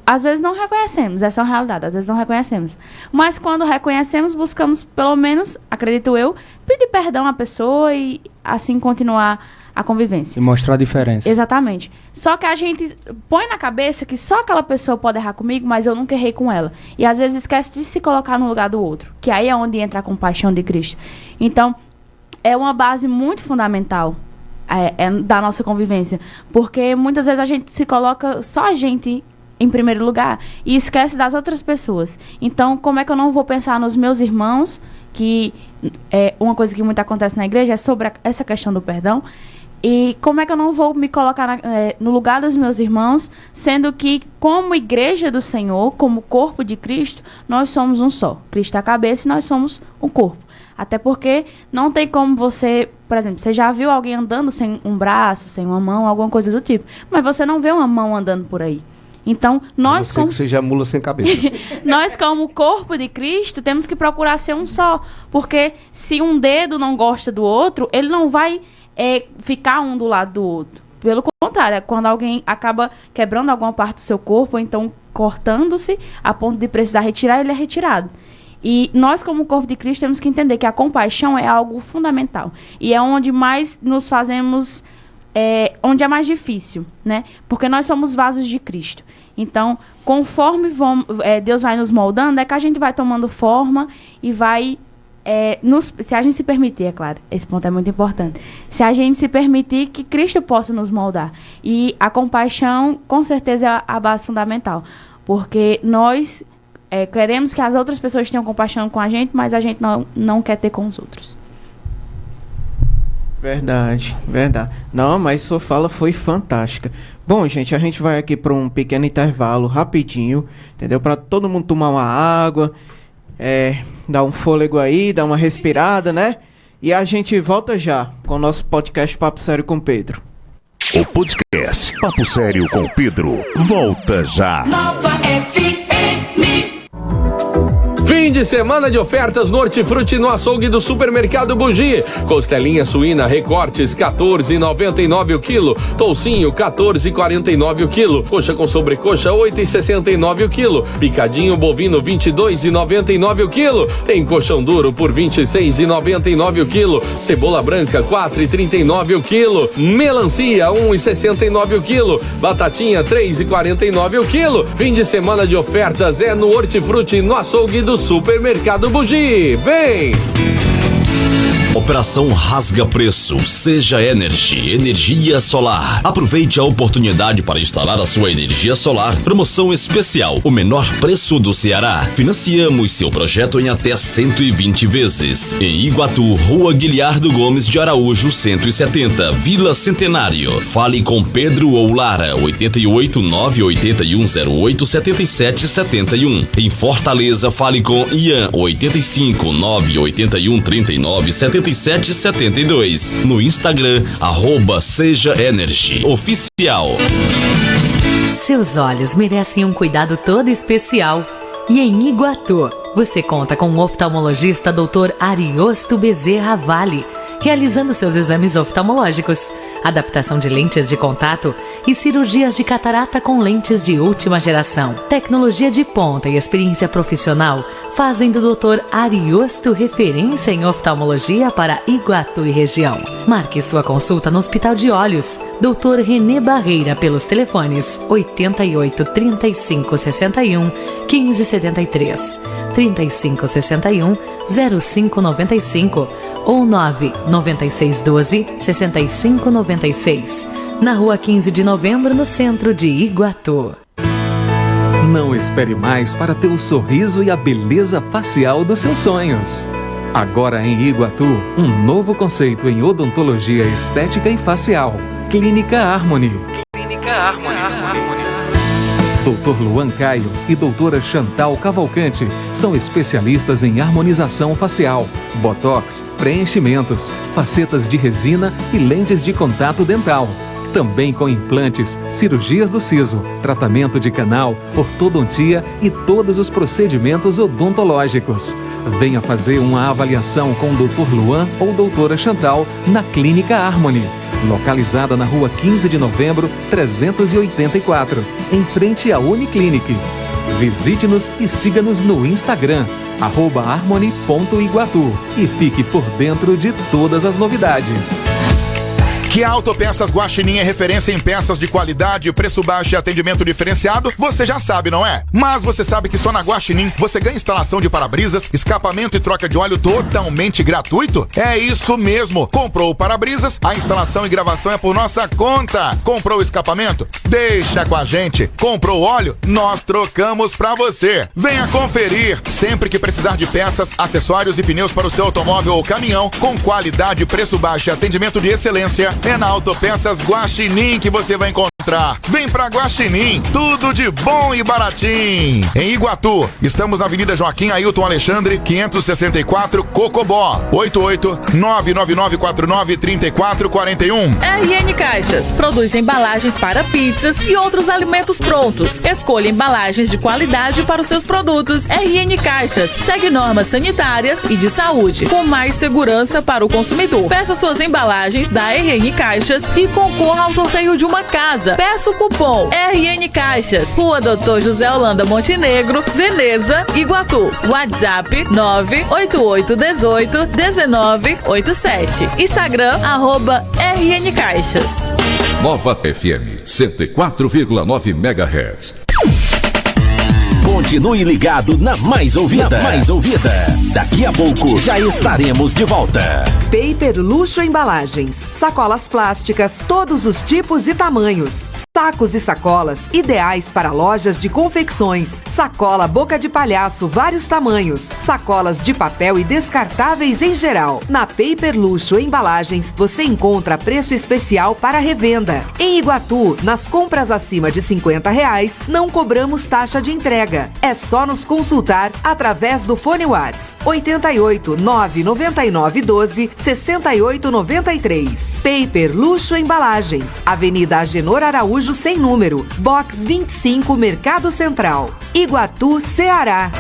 às vezes não reconhecemos, essa é uma realidade, às vezes não reconhecemos. Mas quando reconhecemos, buscamos, pelo menos, acredito eu, pedir perdão à pessoa e assim continuar a convivência. E mostrar a diferença. Exatamente. Só que a gente põe na cabeça que só aquela pessoa pode errar comigo, mas eu nunca errei com ela. E às vezes esquece de se colocar no lugar do outro, que aí é onde entra a compaixão de Cristo. Então, é uma base muito fundamental da nossa convivência. Porque muitas vezes a gente se coloca só a gente em primeiro lugar e esquece das outras pessoas. Então, como é que eu não vou pensar nos meus irmãos, que uma coisa que muito acontece na igreja é sobre essa questão do perdão, e como é que eu não vou me colocar no lugar dos meus irmãos, sendo que como igreja do Senhor, como corpo de Cristo, nós somos um só. Cristo é a cabeça e nós somos o corpo. Até porque não tem como você, por exemplo, você já viu alguém andando sem um braço, sem uma mão, alguma coisa do tipo, mas você não vê uma mão andando por aí. Então, nós que seja mula sem cabeça. Nós, como corpo de Cristo, temos que procurar ser um só. Porque se um dedo não gosta do outro, ele não vai ficar um do lado do outro. Pelo contrário, quando alguém acaba quebrando alguma parte do seu corpo, ou então cortando-se, a ponto de precisar retirar, ele é retirado. E nós, como corpo de Cristo, temos que entender que a compaixão é algo fundamental. E é onde mais nos fazemos... onde é mais difícil, né? Porque nós somos vasos de Cristo. Então, conforme Deus vai nos moldando, é que a gente vai tomando forma e vai... se a gente se permitir, é claro, esse ponto é muito importante. Se a gente se permitir que Cristo possa nos moldar. E a compaixão, com certeza, é a base fundamental. Porque nós queremos que as outras pessoas tenham compaixão com a gente, mas a gente não quer ter com os outros. Verdade. Não, mas sua fala foi fantástica. Bom, gente, a gente vai aqui para um pequeno intervalo, rapidinho, entendeu? Para todo mundo tomar uma água, dar um fôlego aí, dar uma respirada, né? E a gente volta já com o nosso podcast Papo Sério com Pedro. O podcast Papo Sério com Pedro volta já. Nova FM. Fim de semana de ofertas no Hortifruti no açougue do Supermercado Bugi. Costelinha suína recortes 14,99 o quilo. Toucinho 14,49 o quilo. Coxa com sobrecoxa 8,69 o quilo. Picadinho bovino 22,99 o quilo. Tem colchão duro por 26,99 o quilo. Cebola branca 4,39 o quilo. Melancia 1,69 o quilo. Batatinha 3,49 o quilo. Fim de semana de ofertas é no Hortifruti no açougue do Supermercado Bugi. Vem! Operação Rasga Preço, Seja Energy, energia solar. Aproveite a oportunidade para instalar a sua energia solar. Promoção especial, o menor preço do Ceará. Financiamos seu projeto em até 120 vezes. Em Iguatu, Rua Guilherdo Gomes de Araújo, 170, Vila Centenário. Fale com Pedro ou Lara, 88 98108 7771. Em Fortaleza, fale com Ian, 85 981 39 7772. No Instagram, @Seja Energy Oficial. Seus olhos merecem um cuidado todo especial. E em Iguatu, você conta com o oftalmologista Dr. Ariosto Bezerra Vale, realizando seus exames oftalmológicos, adaptação de lentes de contato e cirurgias de catarata com lentes de última geração. Tecnologia de ponta e experiência profissional fazem do Dr. Ariosto referência em oftalmologia para Iguatu e região. Marque sua consulta no Hospital de Olhos, Dr. Renê Barreira, pelos telefones 88 35 61 15 73, 35 61 05 95 ou 9 96 12 65 96, na Rua 15 de Novembro, no centro de Iguatu. Não espere mais para ter o sorriso e a beleza facial dos seus sonhos. Agora em Iguatu, um novo conceito em odontologia estética e facial. Clínica Harmony. Clínica Harmony. Dr. Luan Caio e doutora Chantal Cavalcante são especialistas em harmonização facial, botox, preenchimentos, facetas de resina e lentes de contato dental. Também com implantes, cirurgias do siso, tratamento de canal, ortodontia e todos os procedimentos odontológicos. Venha fazer uma avaliação com o Dr. Luan ou doutora Chantal na Clínica Harmony, localizada na Rua 15 de Novembro, 384, em frente à Uniclinic. Visite-nos e siga-nos no Instagram, @harmony.iguatu, e fique por dentro de todas as novidades. Que a Autopeças Guaxinim é referência em peças de qualidade, preço baixo e atendimento diferenciado, você já sabe, não é? Mas você sabe que só na Guaxinim você ganha instalação de para-brisas, escapamento e troca de óleo totalmente gratuito? É isso mesmo! Comprou o para-brisas, a instalação e gravação é por nossa conta. Comprou o escapamento? Deixa com a gente. Comprou o óleo? Nós trocamos pra você. Venha conferir! Sempre que precisar de peças, acessórios e pneus para o seu automóvel ou caminhão, com qualidade, preço baixo e atendimento de excelência, é na Autopeças Guaxinim que você vai encontrar. Vem pra Guaxinim, tudo de bom e baratinho. Em Iguatu, estamos na Avenida Joaquim Ailton Alexandre, 564, Cocobó, 88-99949-3441. RN Caixas produz embalagens para pizzas e outros alimentos prontos. Escolha embalagens de qualidade para os seus produtos. RN Caixas segue normas sanitárias e de saúde, com mais segurança para o consumidor. Peça suas embalagens da RN Caixas e concorra ao sorteio de uma casa. Peça o cupom RN Caixas, Rua Doutor José Holanda Montenegro, Veneza, Iguatu. WhatsApp 988181987. Instagram @RN Caixas. Nova FM 104,9 MHz. Continue ligado na mais ouvida. Daqui a pouco já estaremos de volta. Paper Luxo Embalagens. Sacolas plásticas, todos os tipos e tamanhos. Sacos e sacolas ideais para lojas de confecções. Sacola boca de palhaço, vários tamanhos. Sacolas de papel e descartáveis em geral. Na Paper Luxo Embalagens você encontra preço especial para revenda. Em Iguatu, nas compras acima de R$50, não cobramos taxa de entrega. É só nos consultar através do fone Whats 88 999 12 68 93. Paper Luxo Embalagens, Avenida Agenor Araújo sem número, box 25, Mercado Central, Iguatu, Ceará.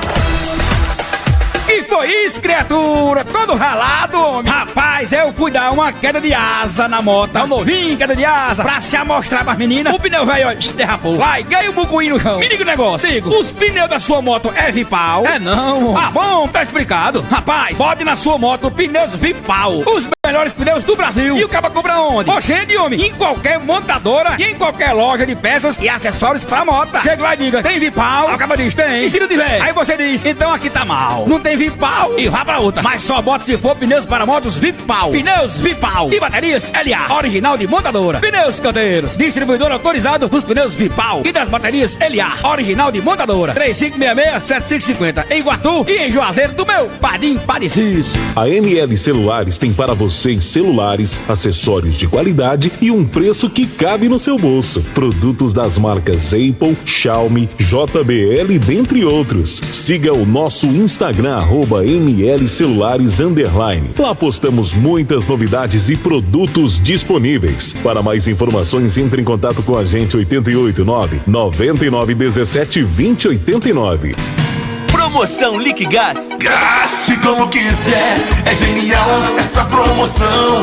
foi isso, criatura? Todo ralado, homem. Rapaz, eu fui dar uma queda de asa na moto. Um novinho, queda de asa, pra se amostrar pras meninas. O pneu velho, ó, derrapou. Vai, ganha o bucuí no chão. Me diga o negócio. Digo, os pneus da sua moto é Vipal? É não. Ah, bom, tá explicado. Rapaz, pode na sua moto pneus Vipal. Os melhores pneus do Brasil. E o cara compra onde? Oxente, homem, em qualquer montadora e em qualquer loja de peças e acessórios pra moto. Chega lá e diga, tem Vipal? Acaba diz, tem. E se não tiver? Aí você diz, então aqui tá mal. Não tem Vipal e vá pra outra. Mas só bota se for pneus para motos Vipal. Pneus Vipal. E baterias LA, original de montadora. Pneus Canteiros, distribuidor autorizado dos pneus Vipal e das baterias LA, original de montadora. 3566-7550 em Iguatu e em Juazeiro do meu Padim Parecis. A ML Celulares tem para você celulares, acessórios de qualidade e um preço que cabe no seu bolso. Produtos das marcas Apple, Xiaomi, JBL, dentre outros. Siga o nosso Instagram, @mlcelulares_. Lá postamos muitas novidades e produtos disponíveis. Para mais informações, entre em contato com a gente 889-9917-2089. Promoção Liquigás. Gaste como quiser, é genial essa promoção.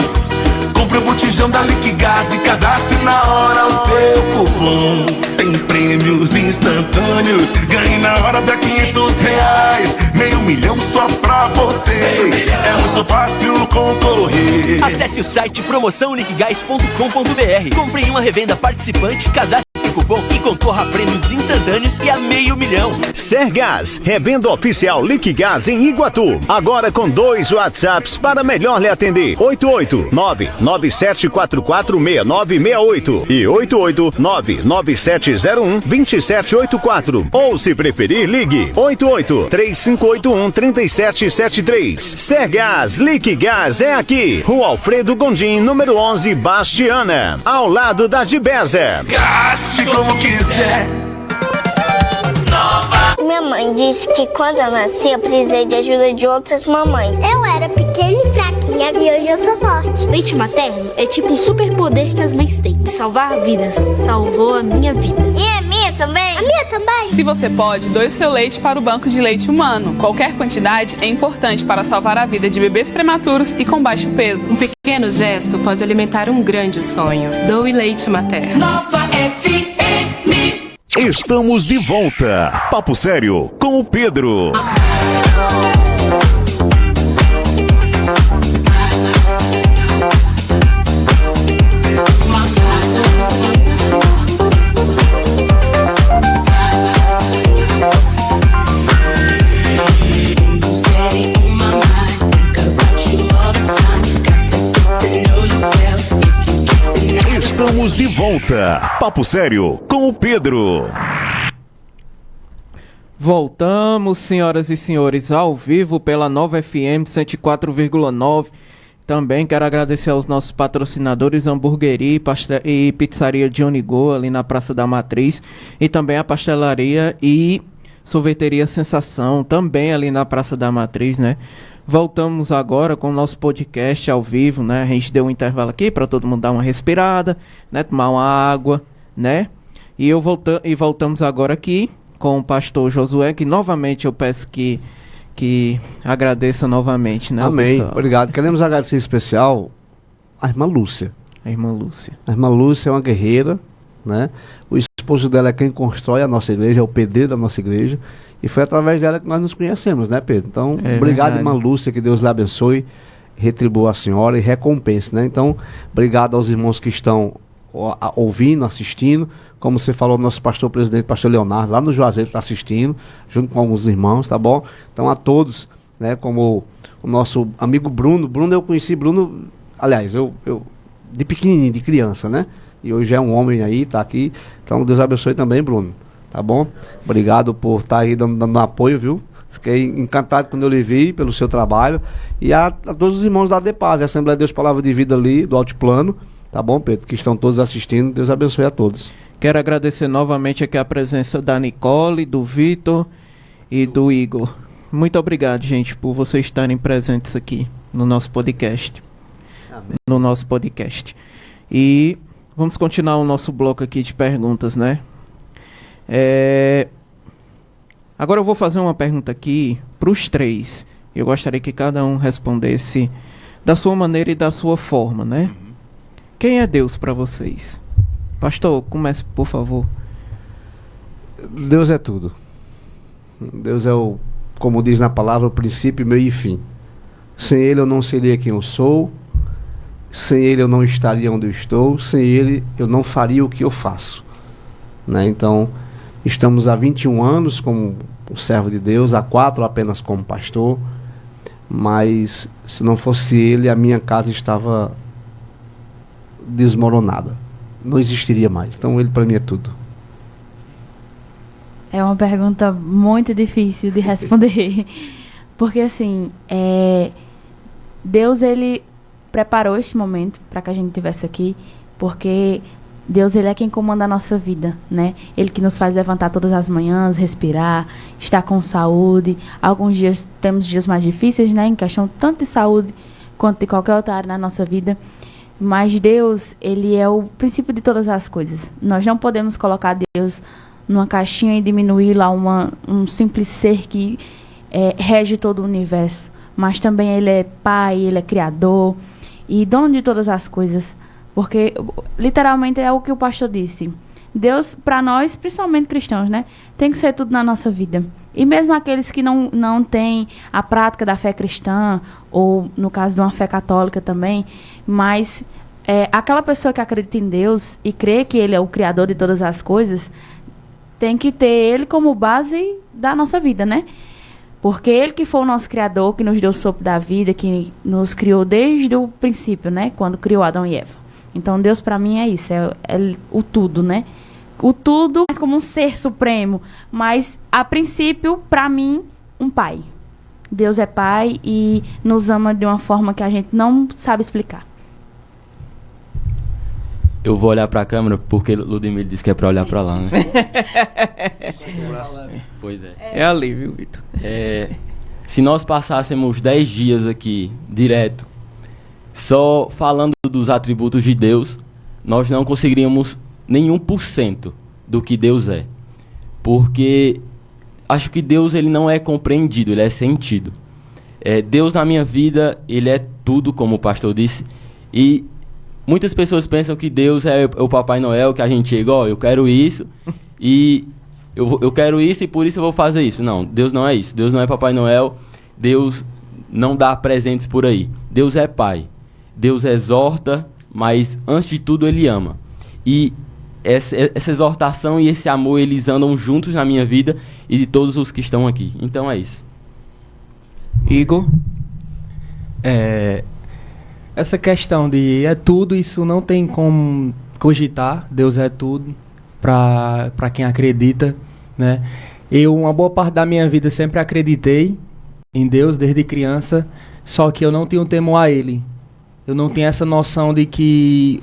Compre o botijão da Liquigás e cadastre na hora o seu cupom. Tem prêmios instantâneos, ganhe na hora da R$500. Meio milhão só pra você, é muito fácil concorrer. Acesse o site promoçãoliquigás.com.br. Compre em uma revenda participante, cadastre cupom e concorra a prêmios instantâneos e a R$500 mil. Sergás, revenda oficial Liquigás em Iguatu. Agora com 2 WhatsApps para melhor lhe atender. 889-9744-6968 e 889-9701-2784. Ou se preferir, ligue 88-3581-3773. Sergás, Liquigás é aqui. Rua Alfredo Gondim, número 11, Bastiana, ao lado da Dibeza. Gaste como quiser. Minha mãe disse que quando eu nasci eu precisei de ajuda de outras mamães. Eu era pequena e fraquinha e hoje eu sou forte. Leite materno é tipo um superpoder que as mães têm. Salvar vidas. Salvou a minha vida. E a minha também? A minha também. Se você pode, doe o seu leite para o banco de leite humano. Qualquer quantidade é importante para salvar a vida de bebês prematuros e com baixo peso. Um pequeno gesto pode alimentar um grande sonho. Doe leite materno. Nova FM. Estamos de volta. Papo Sério com o Pedro. Estamos de volta. Papo Sério com o Pedro. Voltamos, senhoras e senhores, ao vivo pela Nova FM 104,9. Também quero agradecer aos nossos patrocinadores, Hamburgueria e Pizzaria Johnny Go, ali na Praça da Matriz. E também a Pastelaria e Sorveteria Sensação, também ali na Praça da Matriz, né? Voltamos agora com o nosso podcast ao vivo, né? A gente deu um intervalo aqui para todo mundo dar uma respirada, né? Tomar uma água, né? E voltamos agora aqui com o pastor Josué, que novamente eu peço que agradeça novamente, né? Amém, obrigado. Queremos agradecer em especial a irmã Lúcia. A irmã Lúcia. A irmã Lúcia é uma guerreira, né? O esposo dela é quem constrói a nossa igreja, é o pedreiro da nossa igreja. E foi através dela que nós nos conhecemos, né, Pedro? Então, obrigado, verdade. Irmã Lúcia, que Deus lhe abençoe, retribua a senhora e recompense, né? Então, obrigado aos irmãos que estão ouvindo, assistindo. Como você falou, nosso pastor presidente, pastor Leonardo, lá no Juazeiro, está assistindo, junto com alguns irmãos, tá bom? Então, a todos, né, como o nosso amigo Bruno. Bruno, eu conheci Bruno, aliás, eu de pequenininho, de criança, né? E hoje é um homem aí, tá aqui. Então, Deus abençoe também, Bruno. Tá bom? Obrigado por estar aí dando apoio, viu? Fiquei encantado quando eu lhe vi pelo seu trabalho. E a todos os irmãos da ADEPAV, Assembleia de Deus Palavra de Vida ali, do Altiplano. Tá bom, Pedro? Que estão todos assistindo. Deus abençoe a todos. Quero agradecer novamente aqui a presença da Nicole, do Vitor e do Igor. Muito obrigado, gente, por vocês estarem presentes aqui no nosso podcast. Amém. No nosso podcast. E vamos continuar o nosso bloco aqui de perguntas, né? Agora eu vou fazer uma pergunta aqui para os três. Eu gostaria que cada um respondesse da sua maneira e da sua forma, né? Quem é Deus para vocês? Pastor, comece, por favor. Deus é tudo. Deus é como diz na palavra, o princípio, meio e fim. Sem Ele eu não seria quem eu sou. Sem Ele eu não estaria onde eu estou. Sem Ele eu não faria o que eu faço, né? Então, estamos há 21 anos como servo de Deus, há 4 apenas como pastor. Mas se não fosse Ele, a minha casa estava desmoronada. Não existiria mais. Então Ele para mim é tudo. É uma pergunta muito difícil de responder. Porque assim, Deus, Ele preparou este momento para que a gente estivesse aqui. Porque Deus, Ele é quem comanda a nossa vida, né? Ele que nos faz levantar todas as manhãs, respirar, estar com saúde. Alguns dias, temos dias mais difíceis, né? Em questão tanto de saúde quanto de qualquer outra área na nossa vida. Mas Deus, Ele é o princípio de todas as coisas. Nós não podemos colocar Deus numa caixinha e diminuir lá um simples ser que rege todo o universo. Mas também Ele é Pai, Ele é Criador e dono de todas as coisas. Porque, literalmente, é o que o pastor disse. Deus, para nós, principalmente cristãos, né, tem que ser tudo na nossa vida. E mesmo aqueles que não têm a prática da fé cristã, ou no caso de uma fé católica também, mas aquela pessoa que acredita em Deus e crê que Ele é o Criador de todas as coisas, tem que ter Ele como base da nossa vida, né? Porque Ele que foi o nosso Criador, que nos deu o sopro da vida, que nos criou desde o princípio, né? Quando criou Adão e Eva. Então, Deus para mim é isso, é o tudo, né? O tudo como um ser supremo, mas, a princípio, para mim, um pai. Deus é pai e nos ama de uma forma que a gente não sabe explicar. Eu vou olhar para a câmera porque Ludmila disse que é para olhar para lá, né? Pois é. É ali, viu, Vitor? Se nós passássemos 10 dias aqui, direto, só falando dos atributos de Deus, nós não conseguiríamos nenhum por cento do que Deus é. Porque acho que Deus, ele não é compreendido, ele é sentido. Deus na minha vida, ele é tudo, como o pastor disse. E muitas pessoas pensam que Deus é o Papai Noel, que a gente chega, eu quero isso, e eu quero isso e por isso eu vou fazer isso. Não, Deus não é isso. Deus não é Papai Noel. Deus não dá presentes por aí. Deus é Pai. Deus exorta, mas antes de tudo Ele ama. E essa exortação e esse amor, eles andam juntos na minha vida e de todos os que estão aqui. Então é isso. Igor? Essa questão de tudo, isso não tem como cogitar. Deus é tudo para quem acredita, né? Uma boa parte da minha vida sempre acreditei em Deus desde criança, só que eu não tinha temor a Ele. Eu não tinha essa noção de que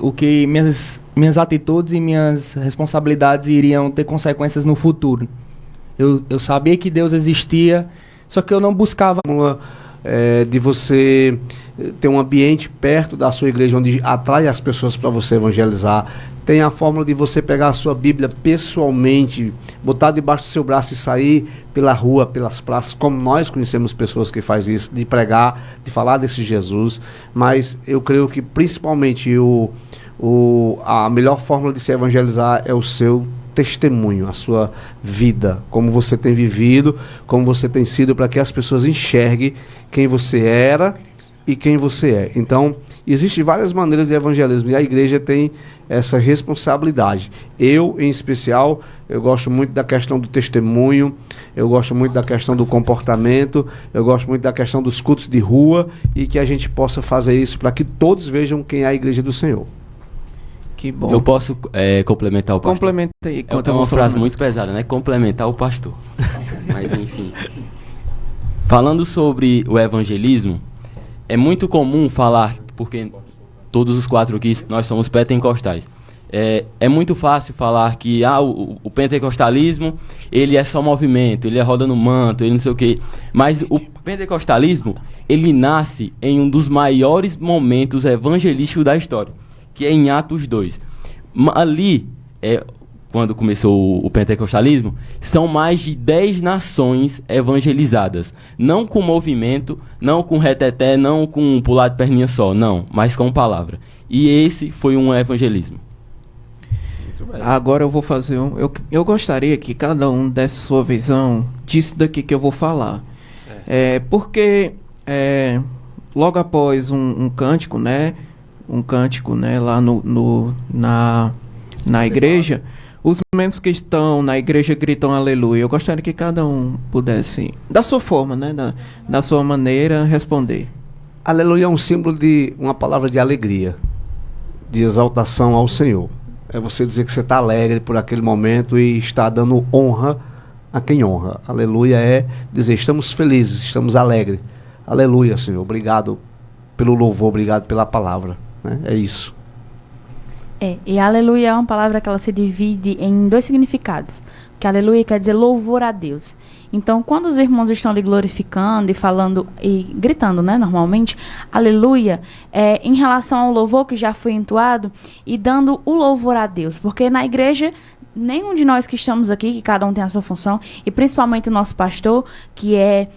minhas atitudes e minhas responsabilidades iriam ter consequências no futuro. Eu sabia que Deus existia, só que eu não buscava de você ter um ambiente perto da sua igreja onde atrai as pessoas para você evangelizar. Tem a fórmula de você pegar a sua Bíblia pessoalmente, botar debaixo do seu braço e sair pela rua, pelas praças, como nós conhecemos pessoas que fazem isso, de pregar, de falar desse Jesus. Mas eu creio que principalmente a melhor fórmula de se evangelizar é o seu testemunho, a sua vida, como você tem vivido, como você tem sido, para que as pessoas enxerguem quem você era e quem você é. Então, existem várias maneiras de evangelismo e a igreja tem essa responsabilidade. Eu, em especial, eu gosto muito da questão do testemunho, eu gosto muito da questão do comportamento, eu gosto muito da questão dos cultos de rua e que a gente possa fazer isso para que todos vejam quem é a igreja do Senhor. Que bom. Eu posso complementar o pastor? Complementa aí. É uma frase muito pesada, né? Complementar o pastor. Mas, enfim. Falando sobre o evangelismo, é muito comum falar, porque todos os 4 aqui, nós somos pentecostais. É muito fácil falar que o pentecostalismo, ele é só movimento, ele é roda no manto, ele não sei o quê. Mas o pentecostalismo, ele nasce em um dos maiores momentos evangelísticos da história, que é em Atos 2. Ali, quando começou o pentecostalismo, são mais de 10 nações evangelizadas. Não com movimento, não com reteté, não com pular de perninha só, não, mas com palavra. E esse foi um evangelismo. Agora eu vou fazer eu gostaria que cada um desse sua visão disso daqui que eu vou falar. Porque logo após um cântico, né? Lá na igreja, os membros que estão na igreja gritam aleluia. Eu gostaria que cada um pudesse, da sua forma, né? Da sua maneira, responder. Aleluia é um símbolo de uma palavra de alegria, de exaltação ao Senhor. É você dizer que você está alegre por aquele momento e está dando honra a quem honra. Aleluia é dizer, estamos felizes, estamos alegres. Aleluia, Senhor. Obrigado pelo louvor, obrigado pela palavra. Né? É isso. E aleluia é uma palavra que ela se divide em 2 significados. Que aleluia quer dizer louvor a Deus. Então, quando os irmãos estão ali glorificando e falando e gritando, né, normalmente, aleluia, em relação ao louvor que já foi entoado e dando o louvor a Deus. Porque na igreja, nenhum de nós que estamos aqui, que cada um tem a sua função, e principalmente o nosso pastor, que é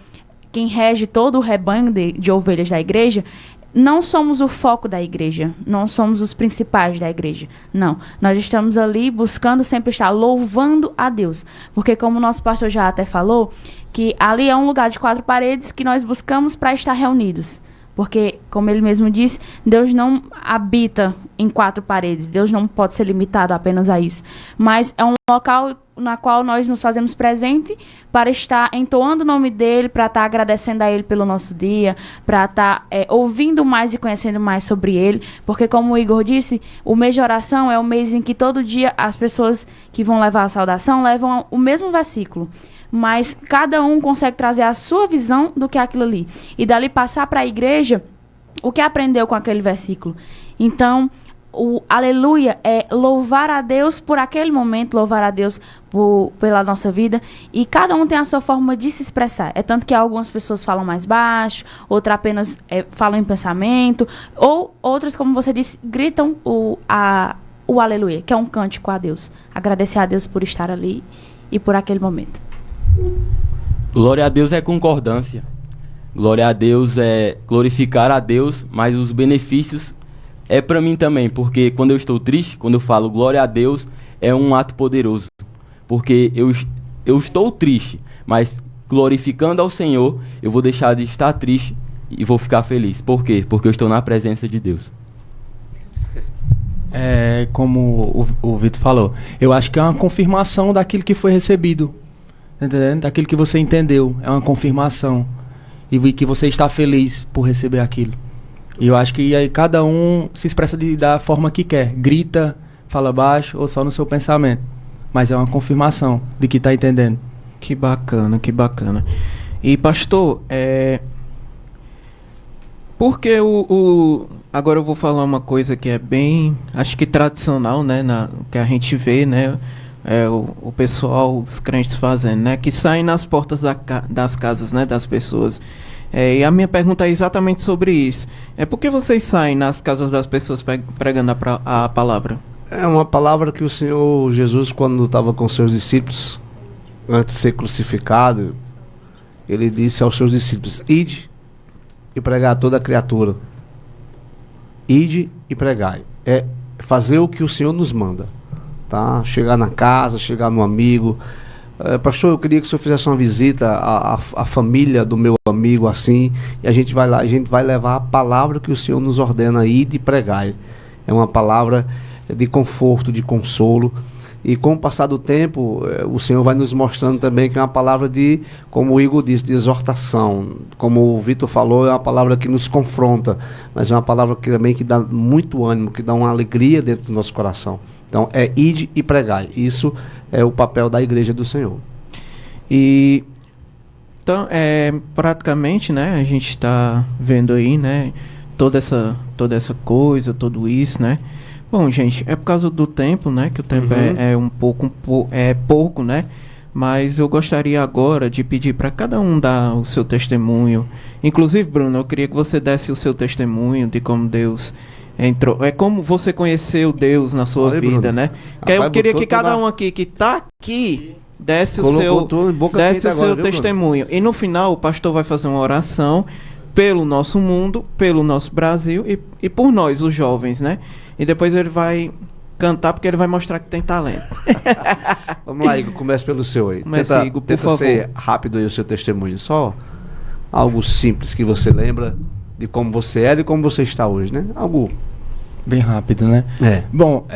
quem rege todo o rebanho de ovelhas da igreja, não somos o foco da igreja, não somos os principais da igreja, não. Nós estamos ali buscando sempre estar louvando a Deus, porque como o nosso pastor já até falou, que ali é um lugar de 4 paredes que nós buscamos para estar reunidos. Porque, como ele mesmo disse, Deus não habita em 4 paredes, Deus não pode ser limitado apenas a isso. Mas é um local na qual nós nos fazemos presente para estar entoando o nome dele, para estar agradecendo a ele pelo nosso dia, para estar ouvindo mais e conhecendo mais sobre ele, porque como o Igor disse, o mês de oração é o mês em que todo dia as pessoas que vão levar a saudação levam o mesmo versículo, mas cada um consegue trazer a sua visão do que é aquilo ali, e dali passar para a igreja o que aprendeu com aquele versículo. Então, o aleluia é louvar a Deus por aquele momento, louvar a Deus pela nossa vida, e cada um tem a sua forma de se expressar. É tanto que algumas pessoas falam mais baixo, outras apenas falam em pensamento, ou outras, como você disse, gritam o aleluia, que é um cântico a Deus. Agradecer a Deus por estar ali e por aquele momento. Glória a Deus é concordância. Glória a Deus é glorificar a Deus, mas os benefícios é para mim também, porque quando eu estou triste, quando eu falo glória a Deus, é um ato poderoso. Porque eu estou triste, mas glorificando ao Senhor, eu vou deixar de estar triste e vou ficar feliz. Por quê? Porque eu estou na presença de Deus. Como o Vitor falou, eu acho que é uma confirmação daquilo que foi recebido, entendeu? Daquilo que você entendeu, é uma confirmação. E que você está feliz por receber aquilo. E eu acho que aí cada um se expressa da forma que quer. Grita, fala baixo ou só no seu pensamento. Mas é uma confirmação de que está entendendo. Que bacana, que bacana. E pastor, porque agora eu vou falar uma coisa que é bem, acho que tradicional, né? Que a gente vê, né? O pessoal, os crentes fazendo, né? Que saem nas portas das casas, né? Das pessoas. E a minha pergunta é exatamente sobre isso. Por que vocês saem nas casas das pessoas pregando a palavra? É uma palavra que o Senhor Jesus, quando estava com seus discípulos, antes de ser crucificado, ele disse aos seus discípulos: ide e pregai a toda criatura. Ide e pregai. É fazer o que o Senhor nos manda. Tá? Chegar na casa, chegar no amigo. Pastor, eu queria que o senhor fizesse uma visita à família do meu amigo, assim, e a gente vai lá, a gente vai levar a palavra que o Senhor nos ordena aí de pregar. É uma palavra de conforto, de consolo, e com o passar do tempo, o Senhor vai nos mostrando também que é uma palavra de, como o Igor disse, de exortação. Como o Vitor falou, é uma palavra que nos confronta, mas é uma palavra que também que dá muito ânimo, que dá uma alegria dentro do nosso coração. Então, ide e pregai. Isso é o papel da igreja do Senhor. E então, praticamente, né, a gente está vendo aí, né, toda essa coisa, tudo isso, né. Bom, gente, é por causa do tempo, né, que o tempo é pouco, né. Mas eu gostaria agora de pedir para cada um dar o seu testemunho. Inclusive, Bruno, eu queria que você desse o seu testemunho de como Deus Entrou. É como você conheceu Deus na sua Olha, vida, Bruno. né? Rapaz, Eu queria botou que cada toda- um aqui que tá aqui desse o Colocou seu, tudo em boca desse quente o seu agora, viu, testemunho. E no final o pastor vai fazer uma oração pelo nosso mundo, pelo nosso Brasil e por nós, os jovens, né? E depois ele vai cantar porque ele vai mostrar que tem talento. Vamos lá, Igor, comece pelo seu aí. Comece, Igor, por tenta favor. ser rápido aí o seu testemunho. Só algo simples que você lembra de como você era e como você está hoje, né? Algo bem rápido, né? É. Bom,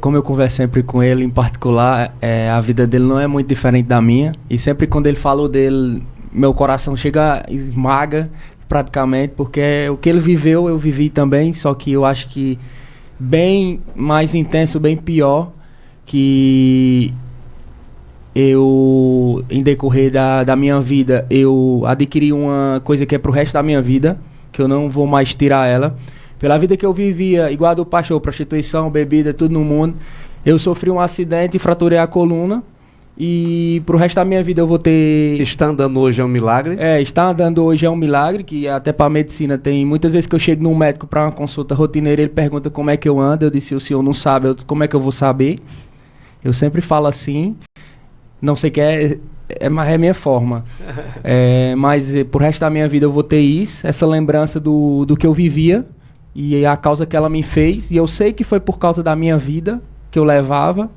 como eu converso sempre com ele em particular, a vida dele não é muito diferente da minha. E sempre quando ele falou dele, meu coração chega, esmaga praticamente, porque o que ele viveu, eu vivi também, só que eu acho que bem mais intenso, bem pior, que eu, em decorrer da minha vida, eu adquiri uma coisa que é pro resto da minha vida, que eu não vou mais tirar ela. Pela vida que eu vivia, igual a do pastor, prostituição, bebida, tudo no mundo, eu sofri um acidente e fraturei a coluna. E pro resto da minha vida eu vou ter... Está andando hoje é um milagre? Estar andando hoje é um milagre, que até pra medicina tem... Muitas vezes que eu chego num médico pra uma consulta rotineira, ele pergunta como é que eu ando, eu disse, o senhor não sabe, como é que eu vou saber? Eu sempre falo assim, não sei que é minha forma. Mas pro resto da minha vida eu vou ter isso, essa lembrança do que eu vivia, e a causa que ela me fez, e eu sei que foi por causa da minha vida que eu levava,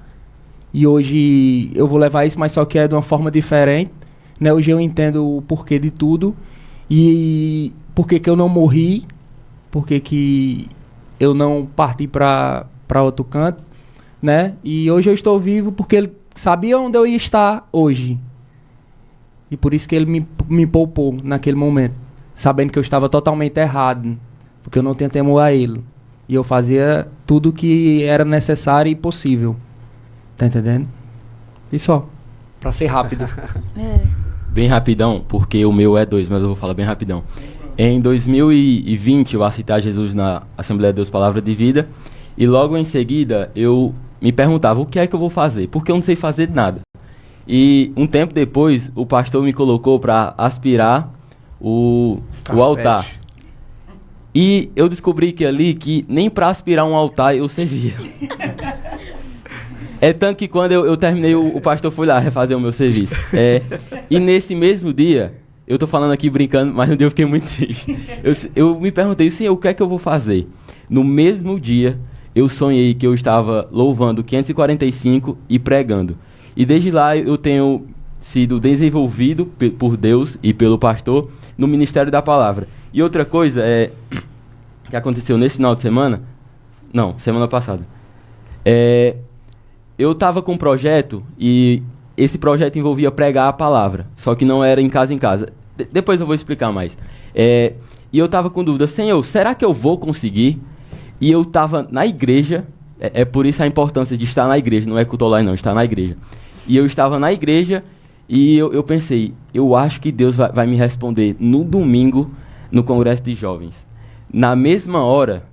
e hoje eu vou levar isso, mas só que é de uma forma diferente, né? Hoje eu entendo o porquê de tudo, e porquê que eu não morri, porquê que eu não parti para outro canto, né? E hoje eu estou vivo porque ele sabia onde eu ia estar hoje, e por isso que ele me poupou naquele momento, sabendo que eu estava totalmente errado, porque eu não tinha temor a ele. E eu fazia tudo que era necessário e possível. Tá entendendo? E só. Pra ser rápido. Bem rapidão, porque o meu é 2, mas eu vou falar bem rapidão. Em 2020, eu aceitei a Jesus na Assembleia de Deus Palavra de Vida. E logo em seguida, eu me perguntava, o que é que eu vou fazer? Porque eu não sei fazer nada. E um tempo depois, o pastor me colocou para aspirar o altar. E eu descobri que ali, que nem para aspirar um altar eu servia. É tanto que quando eu terminei, o pastor foi lá refazer o meu serviço. E nesse mesmo dia, eu tô falando aqui brincando, mas no dia eu fiquei muito triste. Eu me perguntei, Senhor, o que é que eu vou fazer? No mesmo dia, eu sonhei que eu estava louvando 545 e pregando. E desde lá eu tenho sido desenvolvido por Deus e pelo pastor no Ministério da Palavra. E outra coisa que aconteceu nesse final de semana, não, semana passada, eu estava com um projeto e esse projeto envolvia pregar a palavra, só que não era em casa. Depois eu vou explicar mais. E eu estava com dúvida, Senhor, será que eu vou conseguir? E eu estava na igreja, por isso a importância de estar na igreja, não é culto online não, estar na igreja. E eu estava na igreja e eu pensei, eu acho que Deus vai me responder no domingo no Congresso de Jovens. Na mesma hora,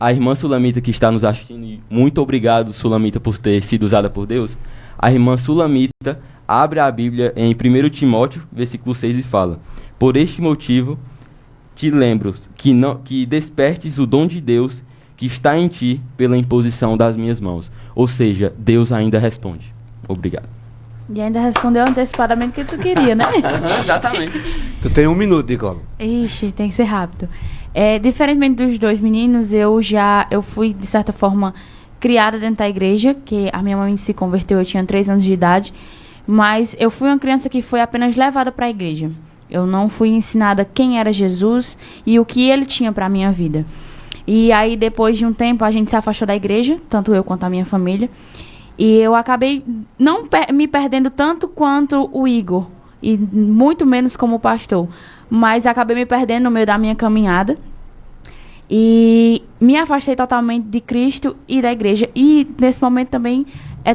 a irmã Sulamita que está nos assistindo, e muito obrigado, Sulamita, por ter sido usada por Deus, a irmã Sulamita abre a Bíblia em 1 Timóteo, versículo 6, e fala, por este motivo te lembro que despertes o dom de Deus que está em ti pela imposição das minhas mãos. Ou seja, Deus ainda responde. Obrigado. E ainda respondeu antecipadamente o que tu queria, né? Exatamente. Tu tem 1 minuto, Nicola. Ixi, tem que ser rápido. Diferentemente dos dois meninos, eu fui, de certa forma, criada dentro da igreja, que a minha mãe se converteu, eu tinha 3 anos de idade, mas eu fui uma criança que foi apenas levada para a igreja. Eu não fui ensinada quem era Jesus e o que ele tinha para a minha vida. E aí, depois de um tempo, a gente se afastou da igreja, tanto eu quanto a minha família, e eu acabei não me perdendo tanto quanto o Igor, e muito menos como o pastor, mas acabei me perdendo no meio da minha caminhada e me afastei totalmente de Cristo e da igreja. E nesse momento também,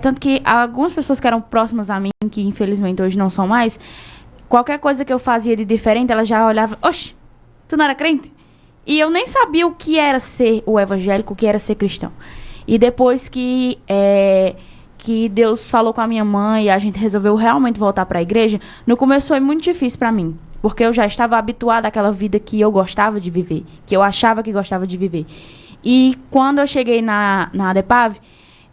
tanto que algumas pessoas que eram próximas a mim, que infelizmente hoje não são mais, qualquer coisa que eu fazia de diferente, ela já olhava, oxe, tu não era crente? E eu nem sabia o que era ser o evangélico, o que era ser cristão. E depois que Deus falou com a minha mãe e a gente resolveu realmente voltar para a igreja, no começo foi muito difícil para mim, porque eu já estava habituada àquela vida que eu gostava de viver, que eu achava que gostava de viver. E quando eu cheguei na ADEPAV,